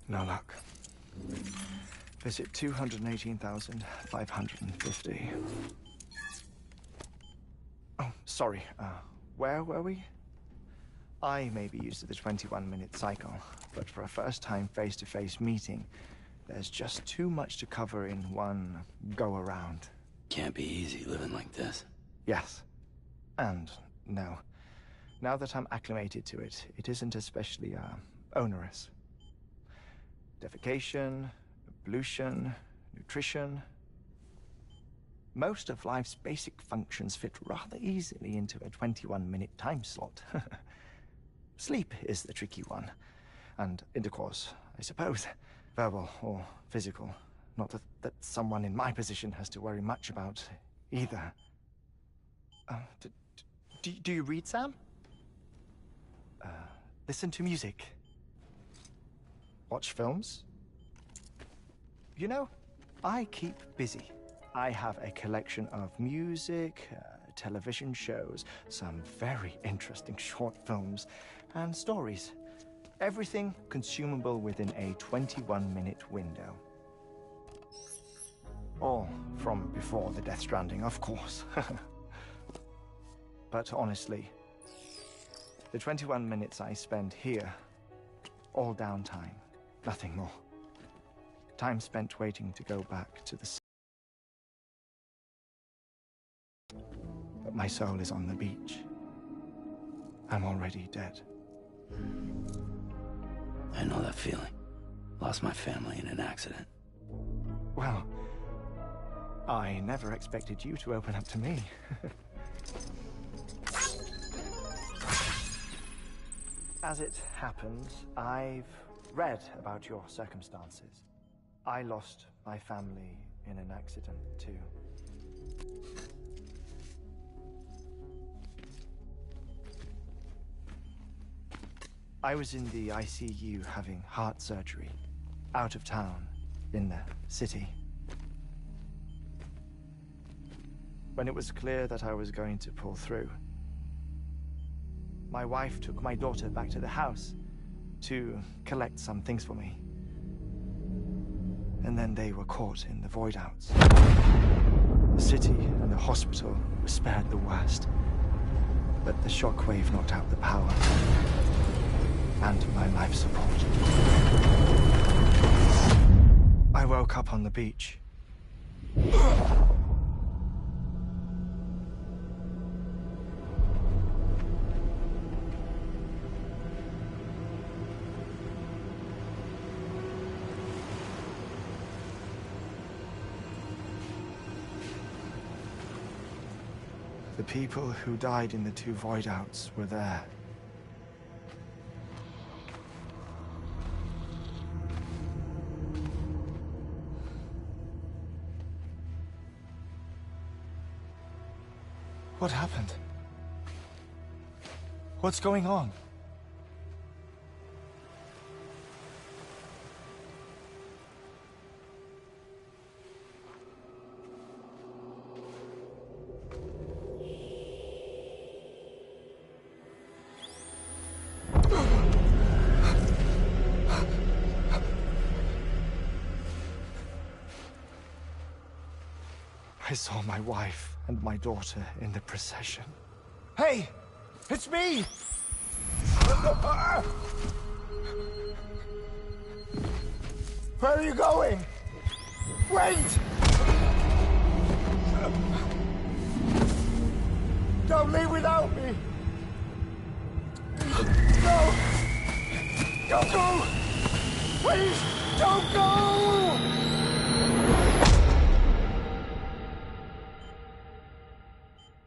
No luck. Visit 218,550. Oh, sorry. Where were we? I may be used to the 21-minute cycle, but for a first-time face-to-face meeting, there's just too much to cover in one go-around. Can't be easy living like this. Yes. And no. Now that I'm acclimated to it, it isn't especially, onerous. Defecation, pollution, nutrition. Most of life's basic functions fit rather easily into a 21-minute time slot. Sleep is the tricky one. And intercourse, I suppose. Verbal or physical. Not that someone in my position has to worry much about either. Do you read, Sam? Listen to music. Watch films? You know, I keep busy. I have a collection of music, television shows, some very interesting short films, and stories. Everything consumable within a 21-minute window. All from before the Death Stranding, of course. But honestly, the 21 minutes I spend here, all downtime, nothing more. Time spent waiting to go back to the... But my soul is on the beach. I'm already dead. I know that feeling. Lost my family in an accident. Well, I never expected you to open up to me. As it happens, I've read about your circumstances. I lost my family in an accident, too. I was in the ICU having heart surgery, out of town, in the city. When it was clear that I was going to pull through, my wife took my daughter back to the house to collect some things for me. And then they were caught in the void-outs. The city and the hospital were spared the worst, but the shockwave knocked out the power and my life support. I woke up on the beach. The people who died in the two void-outs were there. What happened? What's going on? I saw my wife and my daughter in the procession. Hey! It's me! Where are you going? Wait! Don't leave without me! No! Don't go! Please, don't go!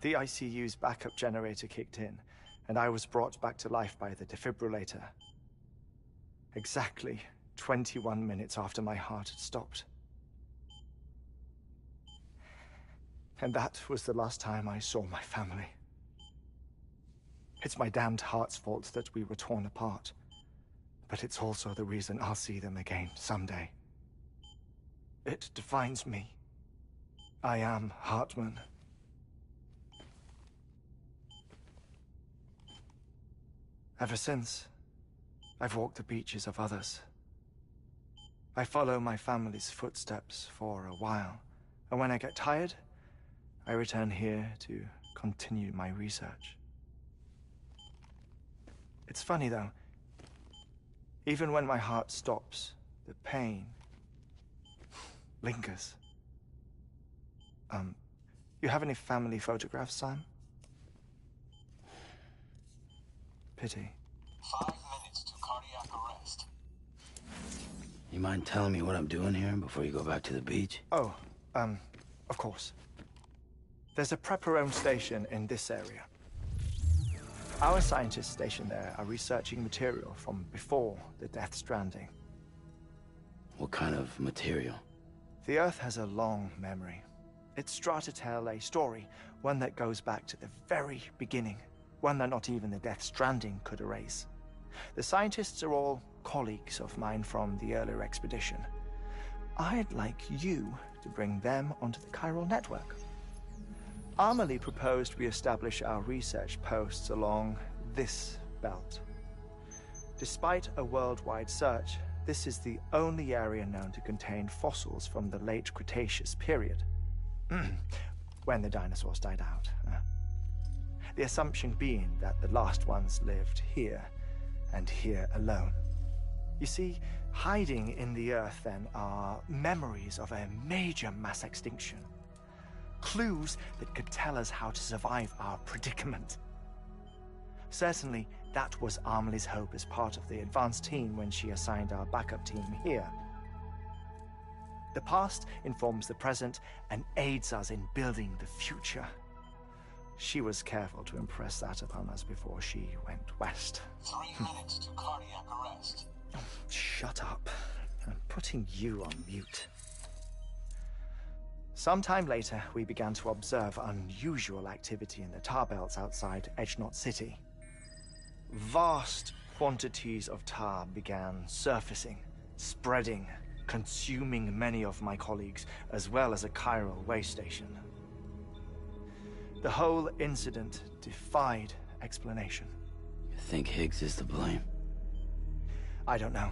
The ICU's backup generator kicked in, and I was brought back to life by the defibrillator. Exactly 21 minutes after my heart had stopped. And that was the last time I saw my family. It's my damned heart's fault that we were torn apart, but it's also the reason I'll see them again someday. It defines me. I am Hartman. Ever since, I've walked the beaches of others. I follow my family's footsteps for a while, and when I get tired, I return here to continue my research. It's funny, though. Even when my heart stops, the pain lingers. You have any family photographs, Sam? Pity. 5 minutes to cardiac arrest. You mind telling me what I'm doing here before you go back to the beach? Oh, of course. There's a prepper-owned station in this area. Our scientists stationed there are researching material from before the Death Stranding. What kind of material? The Earth has a long memory. It's trying to tell a story, one that goes back to the very beginning. One that not even the Death Stranding could erase. The scientists are all colleagues of mine from the earlier expedition. I'd like you to bring them onto the chiral network. Amelie proposed we establish our research posts along this belt. Despite a worldwide search, this is the only area known to contain fossils from the late Cretaceous period, when the dinosaurs died out. The assumption being that the last ones lived here, and here alone. You see, hiding in the earth then are memories of a major mass extinction. Clues that could tell us how to survive our predicament. Certainly, that was Amelie's hope as part of the advanced team when she assigned our backup team here. The past informs the present and aids us in building the future. She was careful to impress that upon us before she went west. 3 minutes to cardiac arrest. Shut up. I'm putting you on mute. Sometime later, we began to observe unusual activity in the tar belts outside Edgenot City. Vast quantities of tar began surfacing, spreading, consuming many of my colleagues, as well as a chiral way station. The whole incident defied explanation. You think Higgs is to blame? I don't know,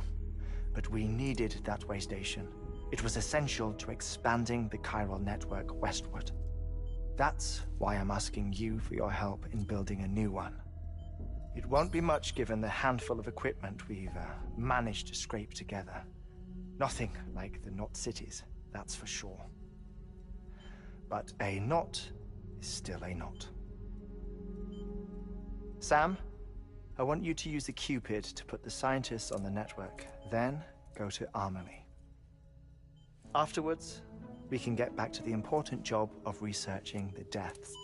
but we needed that way station. It was essential to expanding the chiral network westward. That's why I'm asking you for your help in building a new one. It won't be much given the handful of equipment we've managed to scrape together. Nothing like the Knot cities, that's for sure. But a knot is still a knot. Sam, I want you to use the Cupid to put the scientists on the network, then go to Amelie. Afterwards, we can get back to the important job of researching the deaths.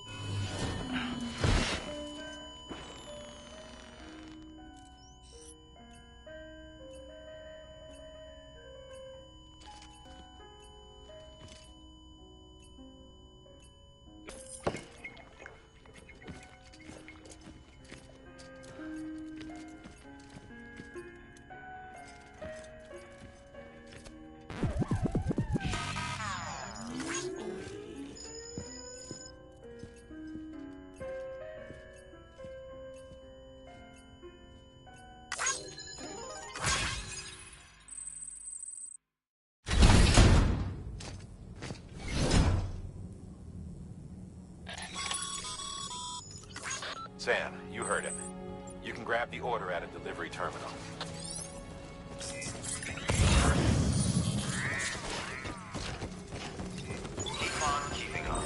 Sam, you heard him. You can grab the order at a delivery terminal. Keep on keeping on.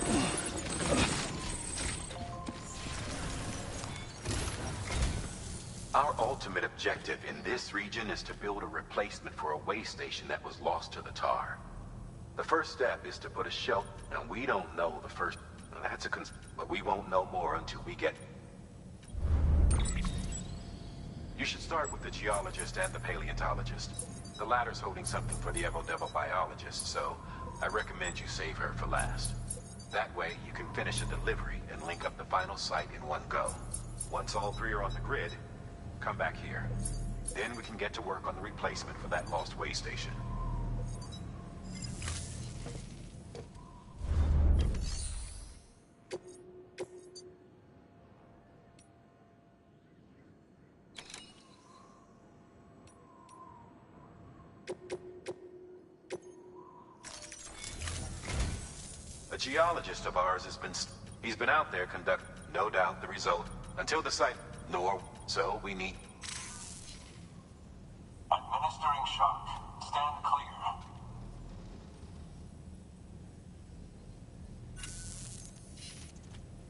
Our ultimate objective in this region is to build a replacement for a way station that was lost to the tar. The first step is to put a shelter, and we don't know the first... That's a but we won't know more until we get... You should start with the geologist and the paleontologist. The latter's holding something for the Evo-Devo biologist, so I recommend you save her for last. That way, you can finish a delivery and link up the final site in one go. Once all three are on the grid, come back here. Then we can get to work on the replacement for that lost way station. A geologist of ours he's been out there conducting, no doubt the result, until the site, so we need... Administering shock. Stand clear.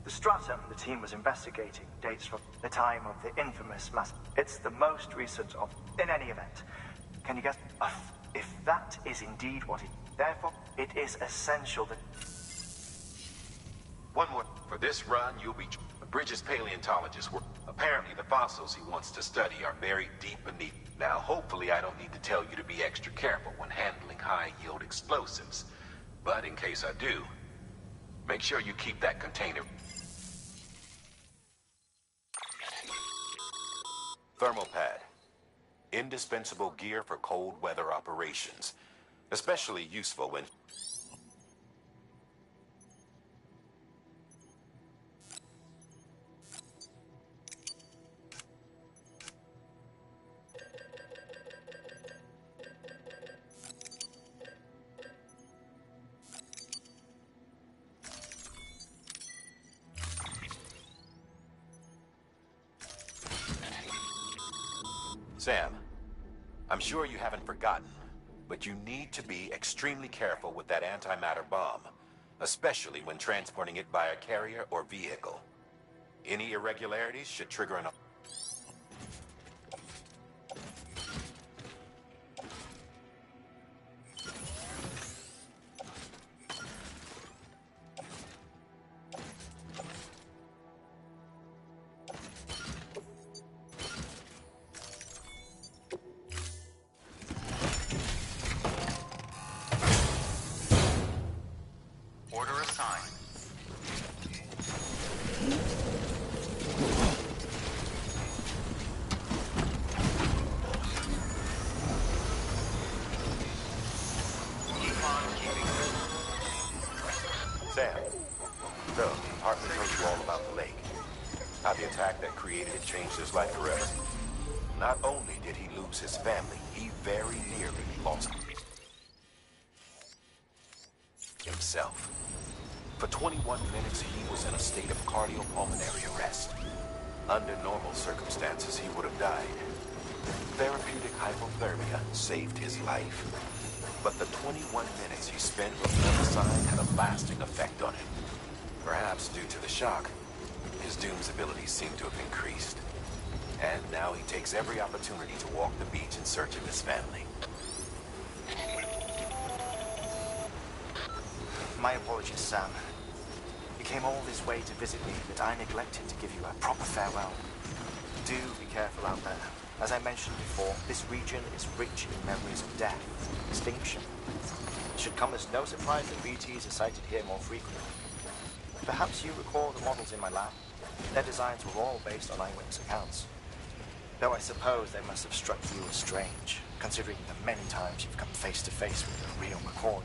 The stratum the team was investigating dates from the time of the infamous mass. It's the most recent of... In any event, can you guess? If that is indeed what it... Therefore, it is essential that... One more. For this run, you'll be... Bridges' paleontologist. Apparently, the fossils he wants to study are buried deep beneath. Now, hopefully, I don't need to tell you to be extra careful when handling high-yield explosives. But in case I do, make sure you keep that container... Thermal pad. Indispensable gear for cold weather operations. Especially useful when... Sam, I'm sure you haven't forgotten, but you need to be extremely careful with that antimatter bomb, especially when transporting it via carrier or vehicle. Any irregularities should trigger an... Order assigned. Keep on keeping. Sam, so, Hartman told you all about the lake. How the attack that created it changed his life forever. Not only did he lose his family, he very nearly lost himself. For 21 minutes, he was in a state of cardiopulmonary arrest. Under normal circumstances, he would have died. Therapeutic hypothermia saved his life. But the 21 minutes he spent on the other side had a lasting effect on him. Perhaps due to the shock, his Doom's abilities seem to have increased. And now he takes every opportunity to walk the beach in search of his family. My apologies, Sam. You came all this way to visit me, but I neglected to give you a proper farewell. Do be careful out there. As I mentioned before, this region is rich in memories of death, extinction. It should come as no surprise that BTs are sighted here more frequently. Perhaps you recall the models in my lab. Their designs were all based on eyewitness accounts. Though I suppose they must have struck you as strange, considering the many times you've come face to face with a real McCoy.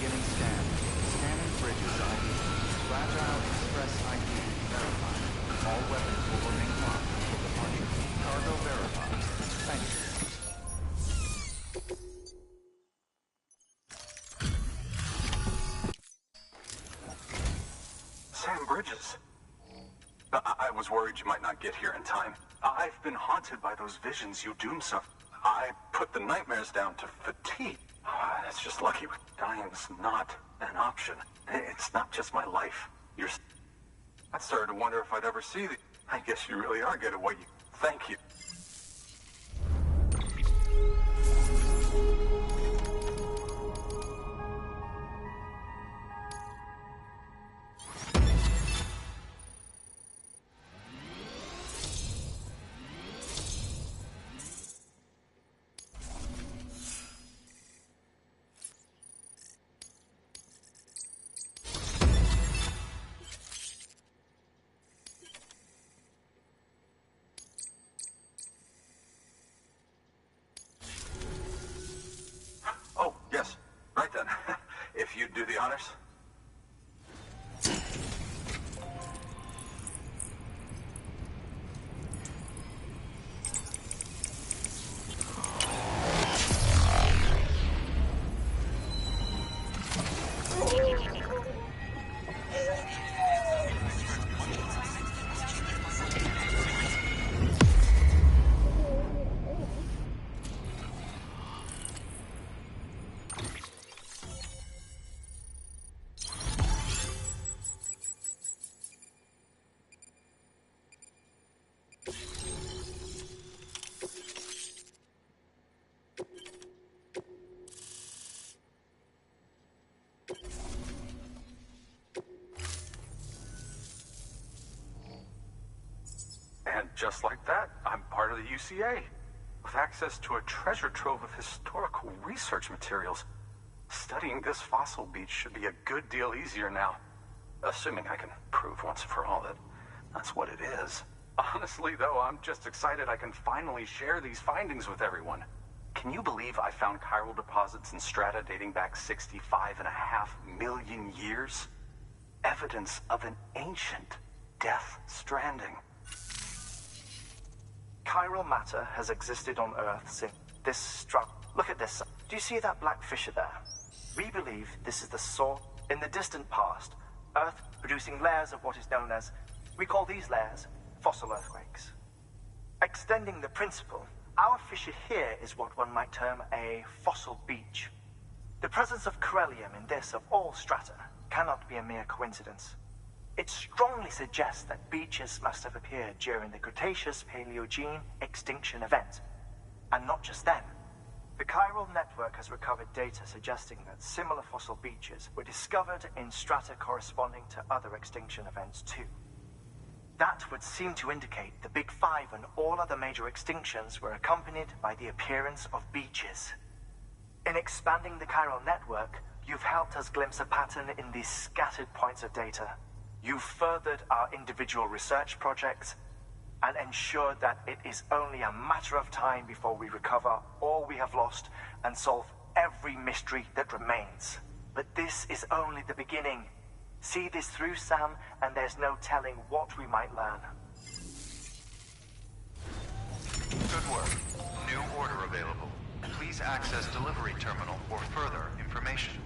Beginning scan. Scanning bridges ID. Fragile Express ID verified. All weapons will remain locked until departure. Cargo verified. Thank you. Sam Bridges. I was worried you might not get here in time. I've been haunted by those visions you doom suffer. I put the nightmares down to fatigue. It's just lucky dying's not an option. It's not just my life. I started to wonder if I'd ever see the... I guess you really are good at what you... Thank you. Oh, yes. Right then. If you'd do the honors. And just like that, I'm part of the UCA, with access to a treasure trove of historical research materials. Studying this fossil beach should be a good deal easier now, assuming I can prove once and for all that that's what it is. Honestly, though, I'm just excited I can finally share these findings with everyone. Can you believe I found chiral deposits in strata dating back 65.5 million years? Evidence of an ancient death stranding. Chiral matter has existed on Earth since this struck. Look at this. Do you see that black fissure there? We believe this is the source. In the distant past, Earth producing layers of what is known as, we call these layers fossil earthquakes. Extending the principle, our fissure here is what one might term a fossil beach. The presence of corellium in this of all strata cannot be a mere coincidence. It strongly suggests that beaches must have appeared during the Cretaceous-Paleogene extinction event. And not just then. The chiral network has recovered data suggesting that similar fossil beaches were discovered in strata corresponding to other extinction events too. That would seem to indicate the Big Five and all other major extinctions were accompanied by the appearance of beaches. In expanding the chiral network, you've helped us glimpse a pattern in these scattered points of data. You've furthered our individual research projects and ensured that it is only a matter of time before we recover all we have lost and solve every mystery that remains. But this is only the beginning. See this through, Sam, and there's no telling what we might learn. Good work. New order available. Please access delivery terminal for further information.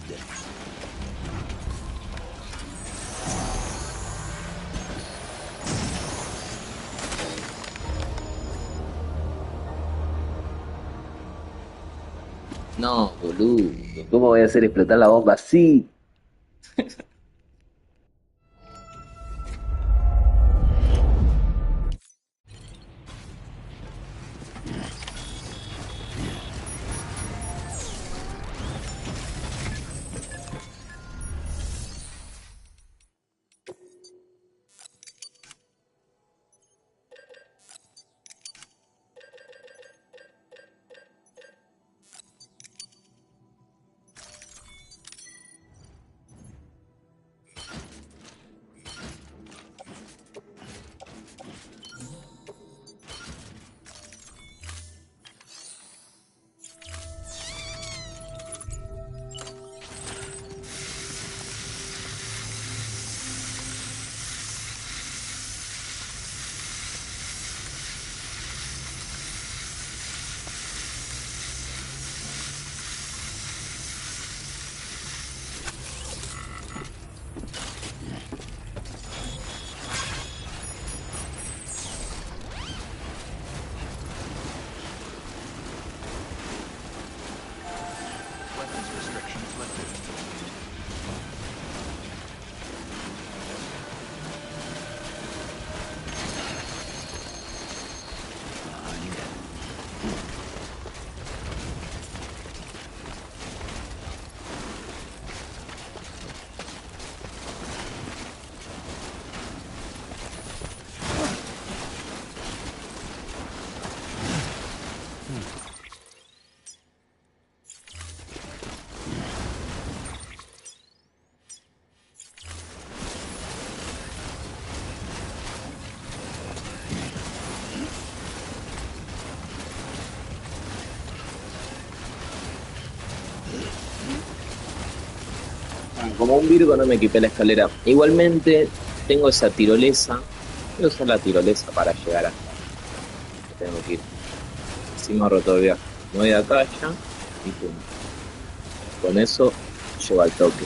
good day. No, boludo. ¿Cómo voy a hacer explotar la bomba así? Weapons restrictions lifted. Como un Virgo no me equipé la escalera. Igualmente, tengo esa tirolesa. Voy a usar la tirolesa para llegar hasta. Tengo que ir. Así me ahorro todo el viaje. Me voy de acá ya y pum. Con eso llego al toque.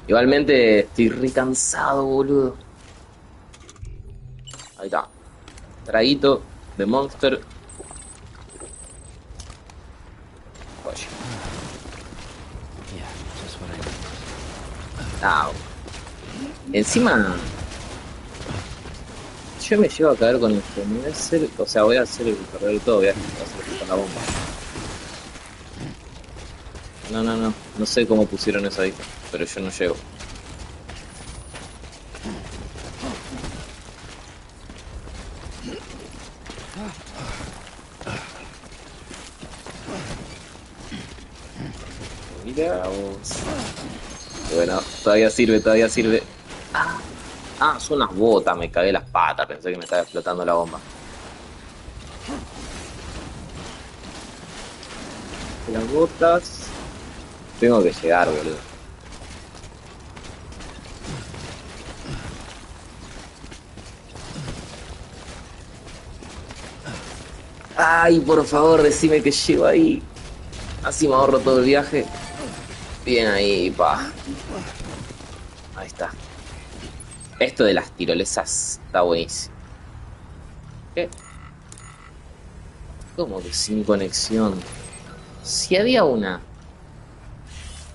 Igualmente estoy re cansado, boludo. Ahí está. Traguito de Monster. Oye. Ah, encima yo me llevo a caer con esto. Me voy a hacer, o sea, voy a hacer el correr todo, voy a hacer con la bomba. No sé cómo pusieron eso ahí, pero yo no llego. Mira vos. Bueno, todavía sirve. Son unas botas, me cagué las patas, pensé que me estaba explotando la bomba. Las botas. Tengo que llegar, boludo. Ay, por favor, decime que llego ahí. Así me ahorro todo el viaje. Bien ahí, pa. Ahí está. Esto de las tirolesas está buenísimo. ¿Qué? ¿Cómo que sin conexión? Si había una.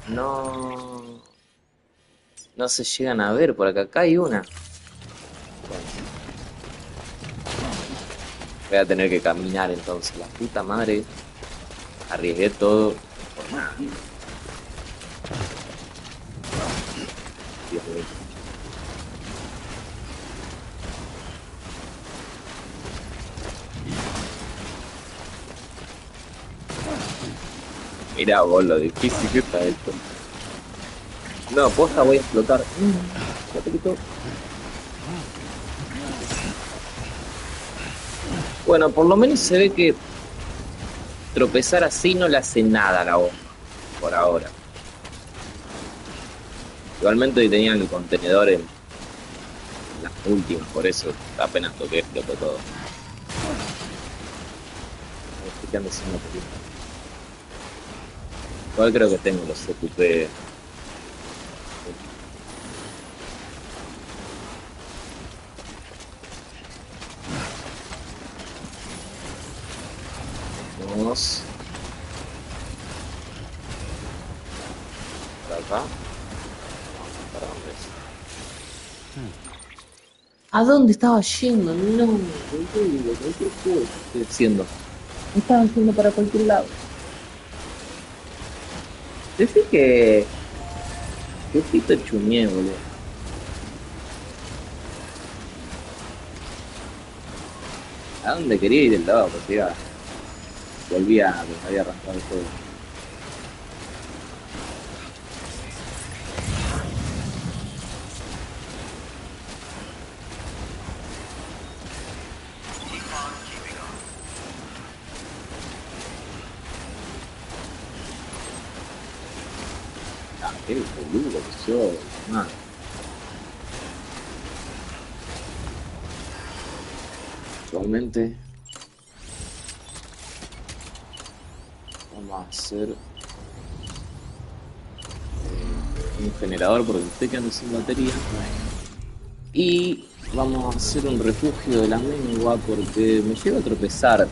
No se llegan a ver por acá. Acá hay una. Bueno. Voy a tener que caminar entonces. La puta madre. Arriesgué todo por nada. Dios mío. Mirá vos lo difícil que está esto. No, posta voy a explotar. Ya te quitó. Bueno, por lo menos se ve que tropezar así no le hace nada a la bomba. Por ahora. Igualmente hoy tenían el contenedor en las últimas, por eso apenas toqué explotó todo. quedando sin batería. Igual creo que tengo los CQP. Vamos. Por acá. ¿Para dónde es? ¿A dónde estaba yendo? No, boludo, cualquier cosa estoy haciendo. Me estaba yendo para cualquier lado. Decís que... Qué pito chuñé, boludo. ¿A dónde quería ir el lado? Porque iba... Volvía a donde había arrancado el juego. Qué boludo que soy, man. Actualmente vamos a hacer un generador porque me estoy quedando sin batería y vamos a hacer un refugio de la mengua porque me llevo a tropezar. Acá,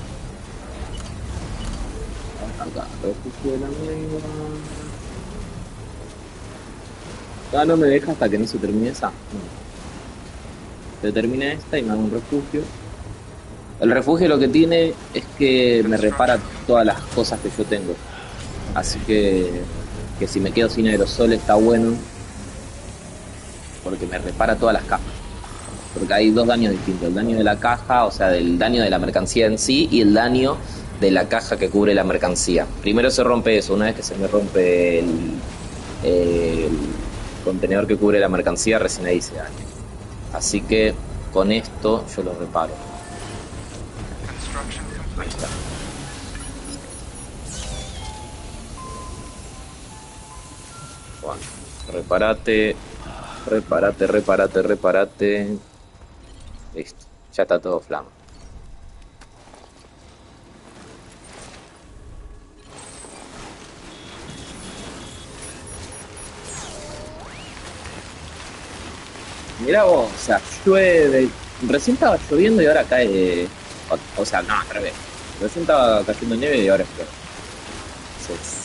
refugio de la mengua. Ah, no me deja hasta que no se termine esa. No. Se termina esta y me hago un refugio. El refugio lo que tiene es que me repara todas las cosas que yo tengo. Así que si me quedo sin aerosol está bueno. Porque me repara todas las cajas. Porque hay dos daños distintos. El daño de la caja, o sea, del daño de la mercancía en sí, y el daño de la caja que cubre la mercancía. Primero se rompe eso. Una vez que se me rompe el contenedor que cubre la mercancía, recién ahí se daña. Así que con esto yo lo reparo. Ahí está. Bueno, repárate. Listo, ya está todo flama. Mirá vos, o sea, llueve. Recién estaba lloviendo y ahora cae. O sea, no, al revés. Recién estaba cayendo nieve y ahora es peor. Entonces,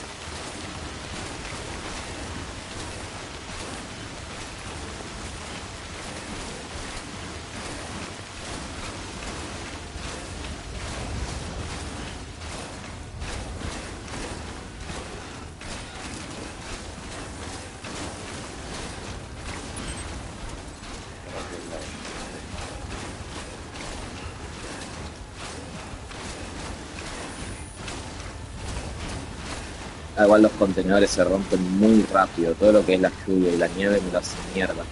igual los contenedores se rompen muy rápido. Todo lo que es la lluvia y la nieve me lo hace mierda.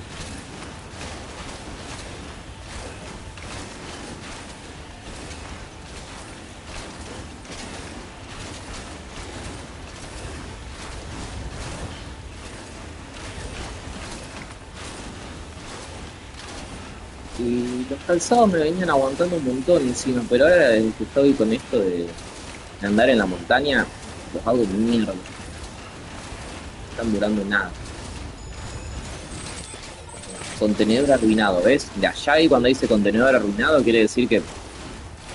Y los calzados me venían aguantando un montón encima, pero ahora desde que estoy con esto de andar en la montaña, los hago mierda. No están durando nada. Contenedor arruinado, ¿ves? De allá y cuando dice contenedor arruinado quiere decir que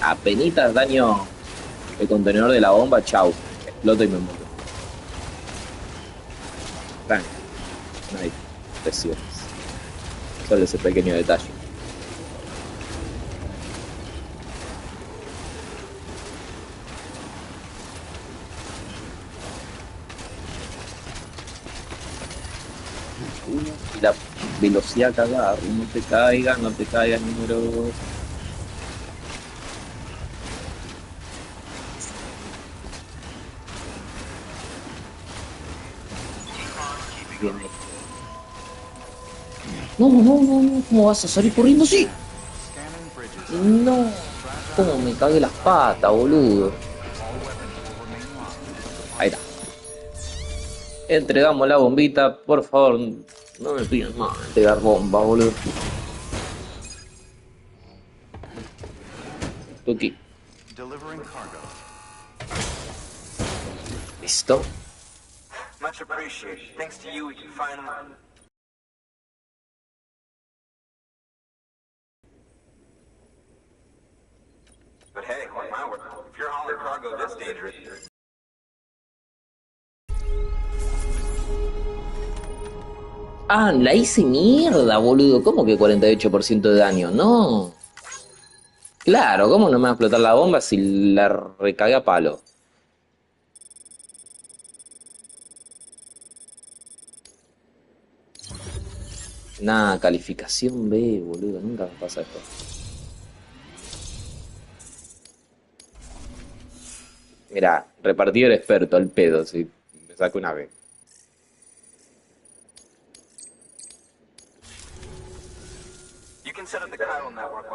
apenitas daño el contenedor de la bomba, chau, exploto y me muero. Tranqui, no hay presiones. Solo ese pequeño detalle. Y la velocidad cagada, no te caigas, número. Bien ahí. No, ¿cómo vas a salir corriendo así? No, cómo me cagué las patas, boludo. Ahí está. Entregamos la bombita, por favor, no me pidan más entregar bomba, boludo. Tuki. Delivering cargo. Listo. Much appreciated. Thanks to you, we can finally... But hey, mark my word, if you're hauling cargo this dangerous... Ah, la hice mierda, boludo. ¿Cómo que 48% de daño? No. Claro, ¿cómo no me va a explotar la bomba si la recagué a palo? Nah, calificación B, boludo. Nunca me pasa esto. Mirá, repartidor experto, al pedo, si me saco una B. You can set up the chiral network.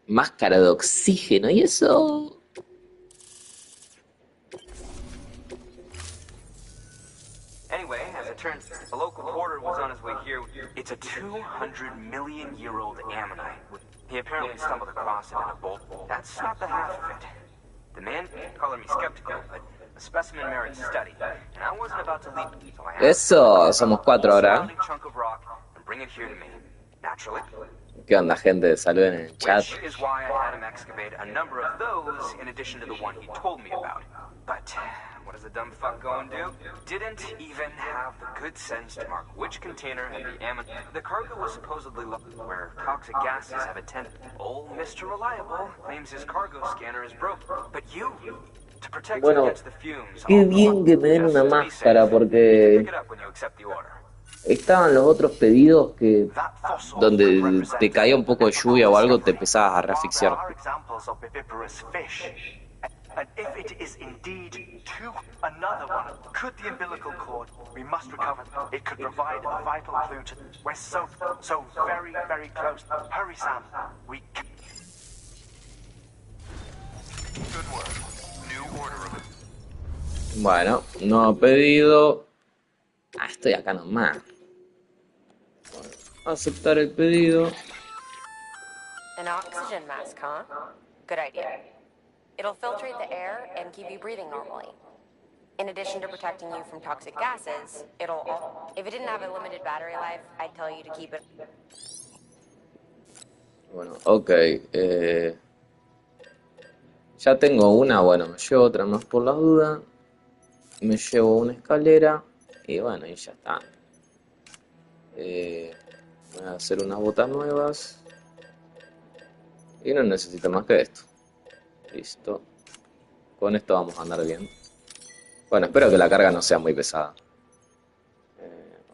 Máscara de oxígeno, ¿y eso? Anyway, as it turns, a local hoarder was on his way here. It's a 200-million-year-old ammonite. He apparently stumbled across it in a bolt. That's not the half of it. The man called me skeptical, but a specimen merits study. And I wasn't about to leave, so I asked Eso, somos 4 ahora. chunk of rock and bring it here to me. Naturally. ¿Qué onda, gente? Saluden en el chat. Which is why I had him excavate a number of those in addition to the one he told me about. But what does the dumb fuck go and do? Didn't even have the good sense to mark which container had the ammonite. The cargo was supposedly where toxic gases have a tendency. Old Mr. Reliable claims his cargo scanner is broken. But you, to protect Bueno, against the fumes, qué bien que me den una máscara porque pick it up when you accept the order. estaban los otros pedidos que donde te caía un poco de lluvia o algo te empezabas a reasfixiar. Are examples of viviparous fish. And if it is indeed another one, could the umbilical cord, we must recover. It could provide a vital clue to... We're so very, very close. Hurry, Sam. We... Good work. New order of it. Bueno, no pedido. Ah, estoy acá nomás. Bueno, aceptar el pedido. An oxygen mask, huh? Good idea. It'll filtrate the air and keep you breathing normally. In addition to protecting you from toxic gases, if it didn't have a limited battery life, I'd tell you to keep it. Bueno, ok. Ya tengo una, bueno, me llevo otra más por las dudas. Me llevo una escalera. Y bueno, y ya está. Voy a hacer unas botas nuevas. Y no necesito más que esto. Listo. Con esto vamos a andar bien. Bueno, espero que la carga no sea muy pesada.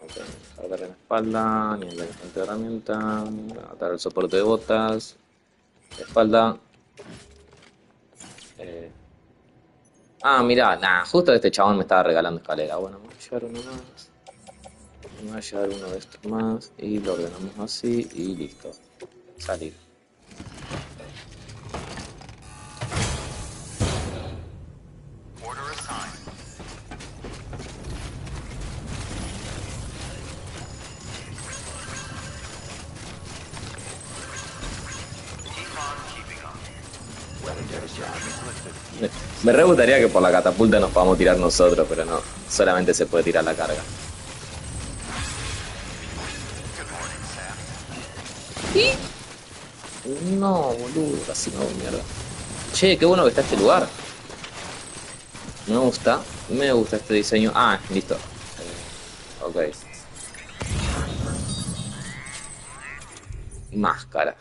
Ok, cargar en la espalda, nivel de herramienta, atar el soporte de botas, espalda. Mirá, justo este chabón me estaba regalando escalera. Bueno, me voy a llevar uno más. Me voy a llevar uno de estos más y lo ordenamos así y listo. Salir. Me re gustaría que por la catapulta nos podamos tirar nosotros, pero no. Solamente se puede tirar la carga. ¿Y? No, boludo, casi me hago mierda. Che, qué bueno que está este lugar. Me gusta este diseño. Ah, listo. Ok. Máscara.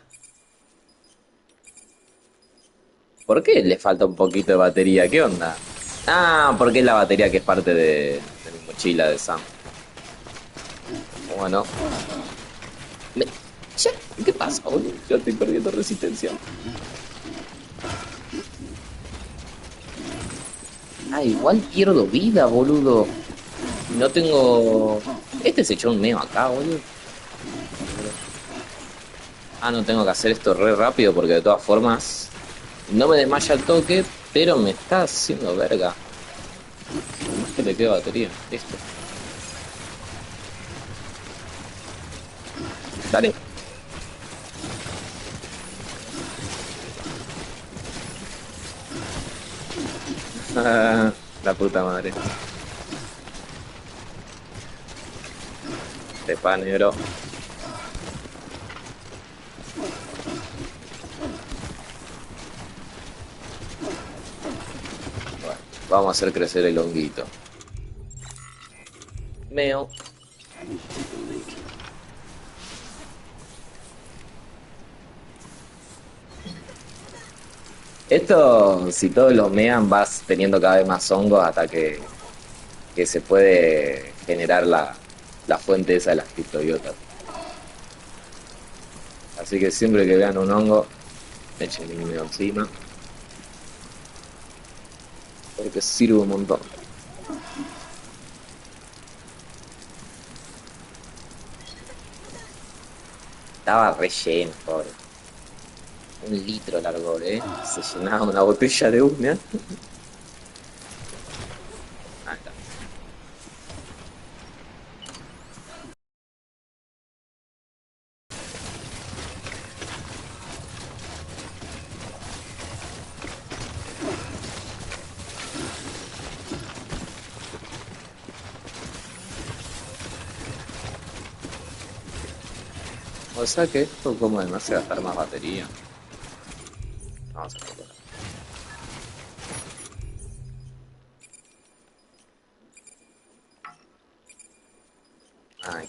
¿Por qué le falta un poquito de batería? ¿Qué onda? Ah, porque es la batería que es parte de mi mochila de Sam. Bueno. ¿Qué pasa, boludo? Yo estoy perdiendo resistencia. Ah, igual pierdo vida, boludo. No tengo... Este se echó un meo acá, boludo. Ah, no tengo que hacer esto re rápido porque de todas formas no me desmaya el toque, pero me está haciendo verga. Más que le queda batería. Listo. Dale. La puta madre. Tepa, negro. Bueno, vamos a hacer crecer el honguito. Meo. Esto, si todos lo mean, vas teniendo cada vez más hongos hasta que se puede generar la fuente esa de las criptobiotas. Así que siempre que vean un hongo, echen un meo encima. Porque sirve un montón. Estaba relleno, pobre. 1 litro largo, se llenaba una botella de una. Ahí está. O sea que esto como me hace gastar más batería. Vamos a ver. Ay.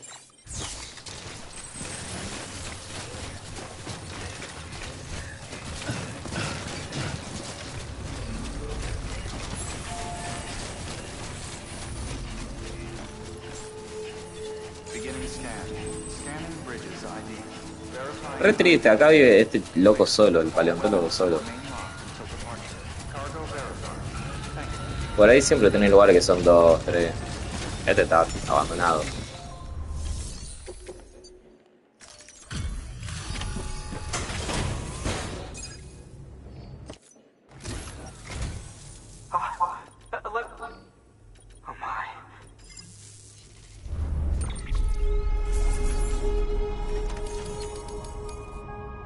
Beginning scan. Scanning bridges ID. Verify. Re triste, acá vive este loco solo, el paleontólogo solo. Por ahí siempre tenés lugares que son 2, 3. Este está abandonado. Oh my.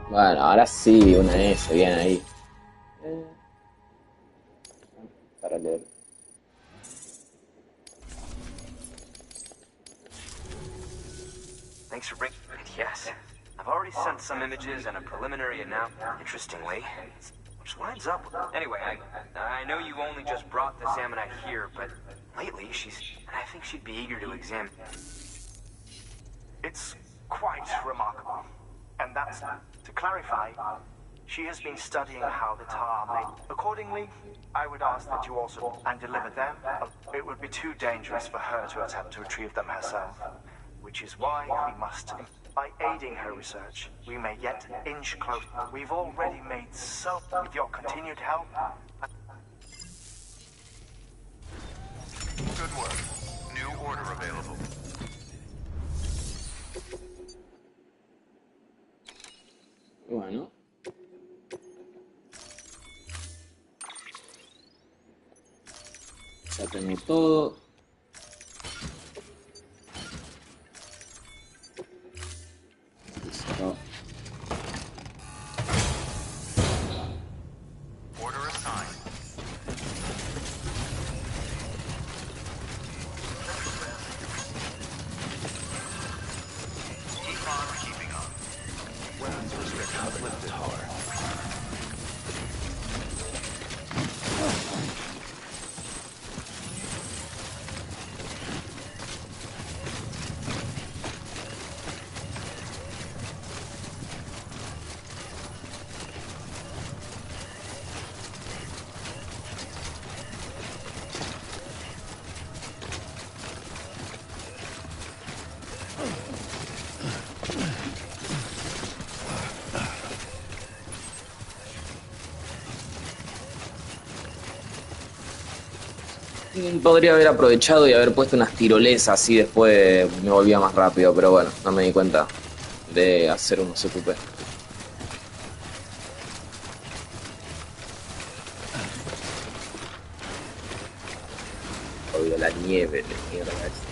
Bueno, ahora sí, una S, bien ahí. Para leer. Thanks for bringing it. Yes. I've already sent some images and a preliminary announcement. Interestingly, which lines up. Anyway, I know you only just brought this Ammonite here, but lately I think she'd be eager to examine. It's quite remarkable. And that's, to clarify, she has been studying how the tar made. Accordingly, I would ask that you also and deliver them. It would be too dangerous for her to attempt to retrieve them herself. Which is why we must, by aiding her research, we may yet inch closer. We've already made so with your continued help. Good work. New order available. Bueno. Ya tengo todo. Listo. Order assigned. Keep on keeping on. Weapons restrictions lifted. Podría haber aprovechado y haber puesto unas tirolesas, así después me volvía más rápido, pero bueno, no me di cuenta de hacer unos CQP. Obvio, la nieve de mierda esta.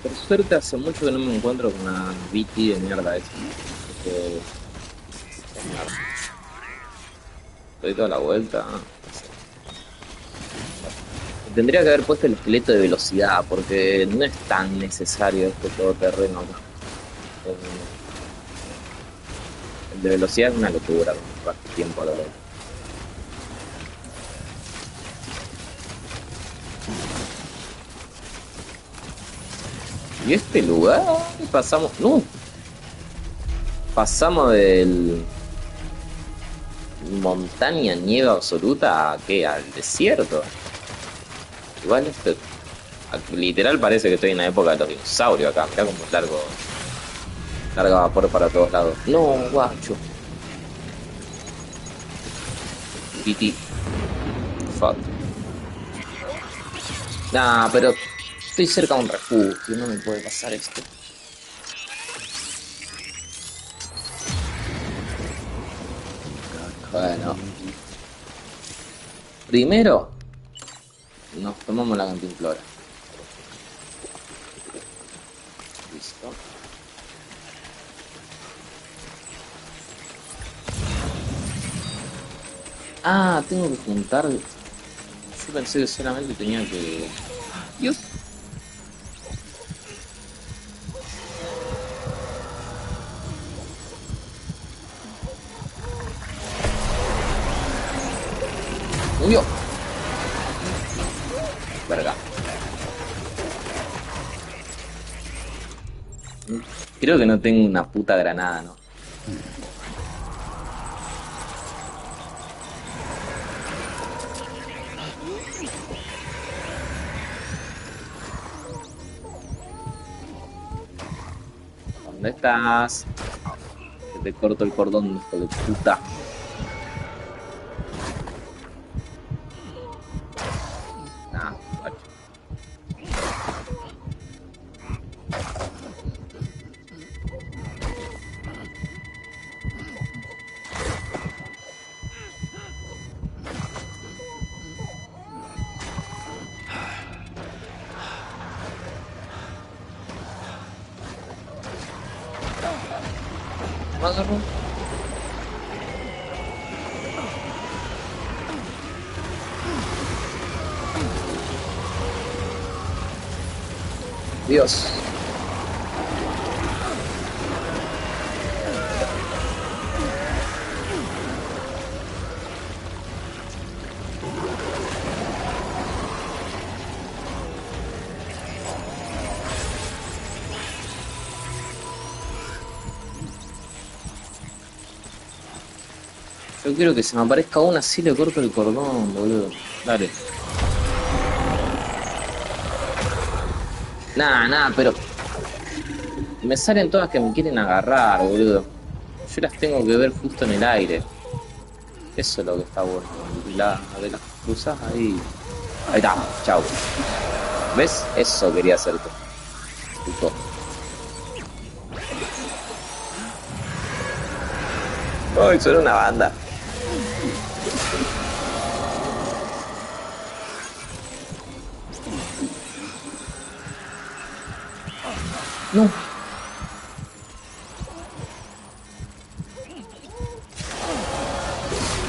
Por suerte hace mucho que no me encuentro con una BT de mierda esa. Porque... Doy toda la vuelta. No sé. Tendría que haber puesto el esqueleto de velocidad, porque no es tan necesario este todoterreno acá. El de velocidad es una locura, con el tiempo a la verdad. Y este lugar pasamos... ¡No! Pasamos del... montaña, nieve absoluta, ¿a qué? Al desierto. Igual esto... literal parece que estoy en la época de los dinosaurios acá. Mirá como larga vapor para todos lados. No, guacho. Piti. Fuck. Nah, pero... estoy cerca de un refugio, no me puede pasar esto. Bueno. Primero, nos tomamos la cantimplora. Listo. Ah, tengo que juntar... Yo pensé que solamente tenía que... Dios. Murió. Verga. Creo que no tengo una puta granada, ¿no? ¿Dónde estás? Que te corto el cordón, hijo de puta. Ah, guacho. ¿Me agarró? Dios. Yo quiero que se me aparezca una, así le corto el cordón, boludo. Dale. Nah, pero... me salen todas que me quieren agarrar, boludo. Yo las tengo que ver justo en el aire. Eso es lo que está bueno. Y la de las cruzas ahí... ahí está, chau. ¿Ves? Eso quería hacerte. Puto. Ay, son una banda. No.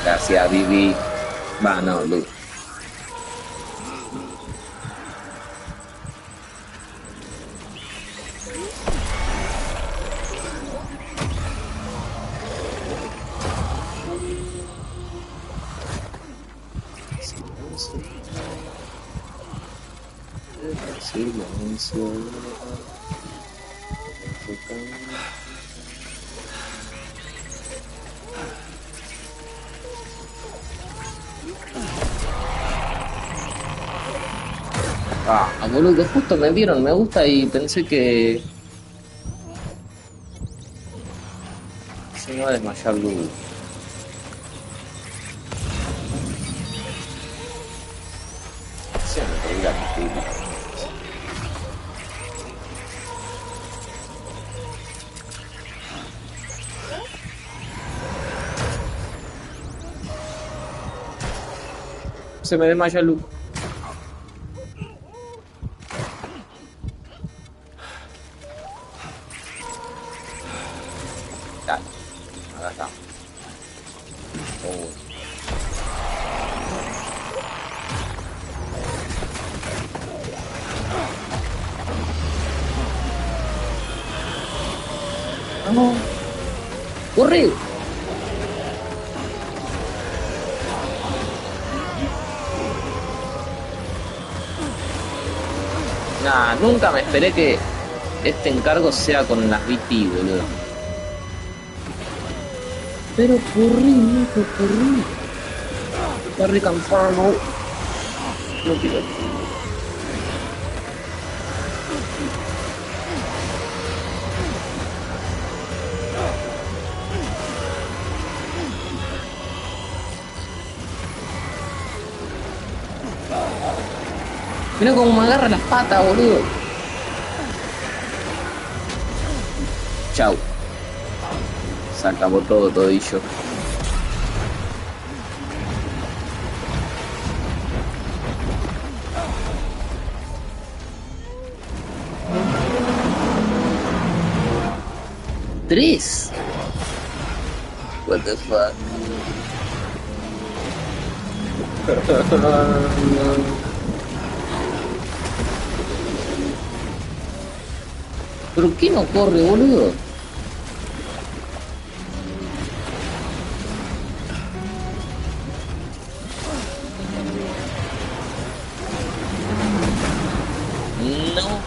Gracias, Vivi. Va, no, Lu. Silencio. Ah, boludo, justo me dieron me gusta y pensé que se me iba a desmayar Lu. Se me perdí la pistola. Se me desmaya Lu. Dale, acá está. ¡Vamos! ¡Corre! Nah, nunca me esperé que este encargo sea con las VP, boludo. Pero corrí, hijo, corrí. Corrí cansado. No quiero. Mira cómo me agarra las patas, boludo. Chau. Se acabó todo, todillo. ¿3? What the fuck? ¿Pero qué no corre, boludo? No.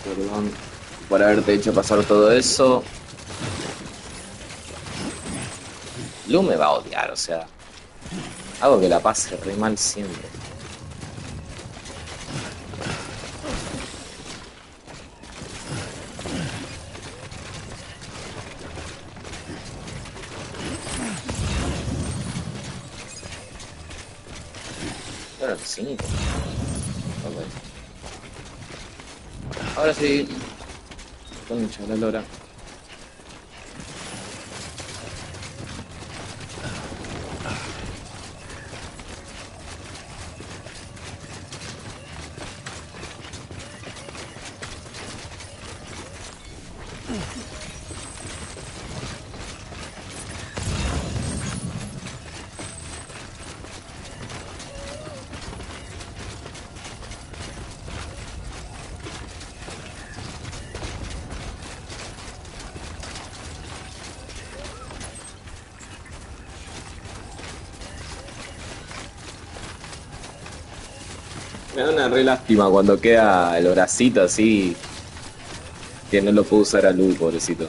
Perdón por haberte hecho pasar todo eso. Lu me va a odiar, o sea. Hago que la pase re mal siempre. Bueno, 5. Okay. Ahora sí. Concha la lora. Me da una re lástima cuando queda el bracito así, que no lo puedo usar a Lu, pobrecito.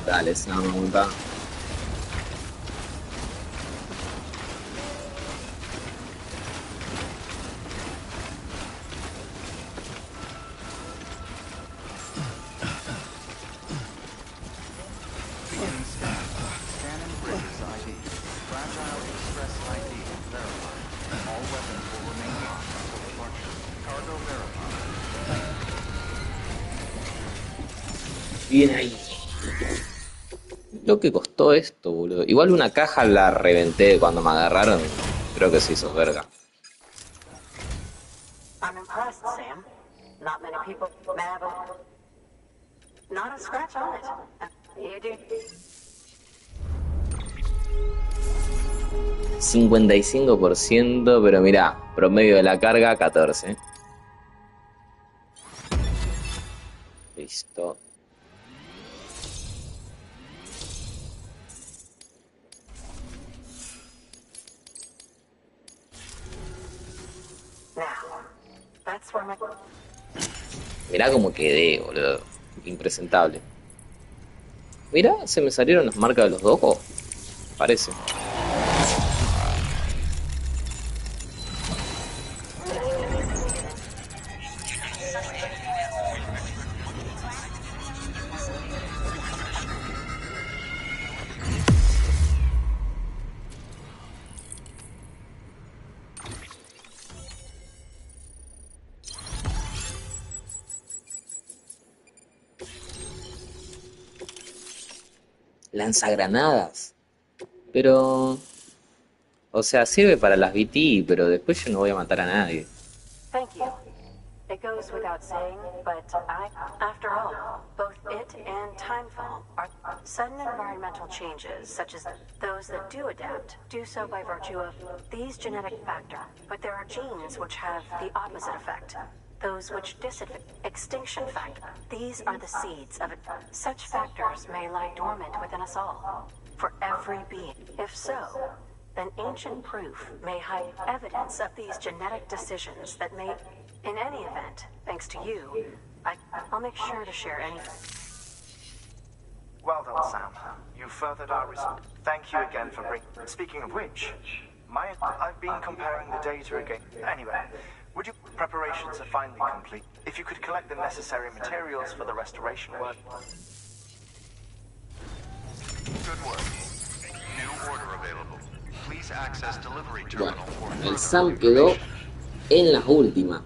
Dale, se me aguanta. Scanning Bridges ID. Fragile Express ID verified. All weapons will remain locked until departure. Cargo verified. Bien ahí. Lo que costó esto, boludo. Igual una caja la reventé cuando me agarraron. Creo que se hizo verga. I'm impressed, Sam. Not many people have not a scratch on it. You do. 55%, pero mirá, promedio de la carga 14. Listo. That's where my... Mirá cómo quedé, boludo. Impresentable. Mirá, se me salieron las marcas de los ojos. Parece. Lanzagranadas. Pero... O sea, sirve para las BT, pero después yo no voy a matar a nadie. Thank you. It goes without saying, but after all, both it and timefall are sudden environmental changes, such as those that do adapt, do so by virtue of these genetic factors. But there are genes which have the opposite effect. Those which extinction factor. These are the seeds of it. Such factors may lie dormant within us all, for every being. If so, then ancient proof may hide evidence of these genetic decisions that may, in any event, thanks to you, I'll make sure to share any... Well done, Sam. You furthered our research. Thank you again for bringing... Speaking of which, I've been comparing the data again. Anyway, would you... Preparations are finally complete. If you could collect the necessary materials for the restoration work... Good work. New order available. Please access delivery Bueno, terminal for el further Sam quedó en las últimas.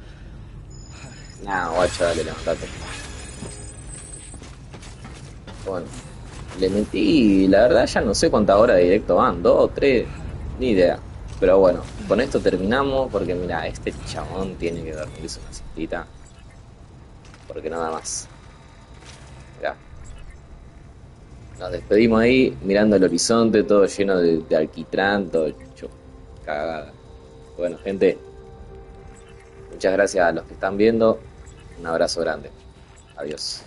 Nah, guacho, dale, levantate. Bueno, le metí, la verdad ya no sé cuántas horas de directo van, 2, 3, ni idea. Pero bueno, con esto terminamos porque mira, este chabón tiene que dormirse una siestita. Porque nada más. Mirá. Nos despedimos ahí mirando el horizonte, todo lleno de alquitrán, todo hecho cagada. Bueno, gente, muchas gracias a los que están viendo. Un abrazo grande. Adiós.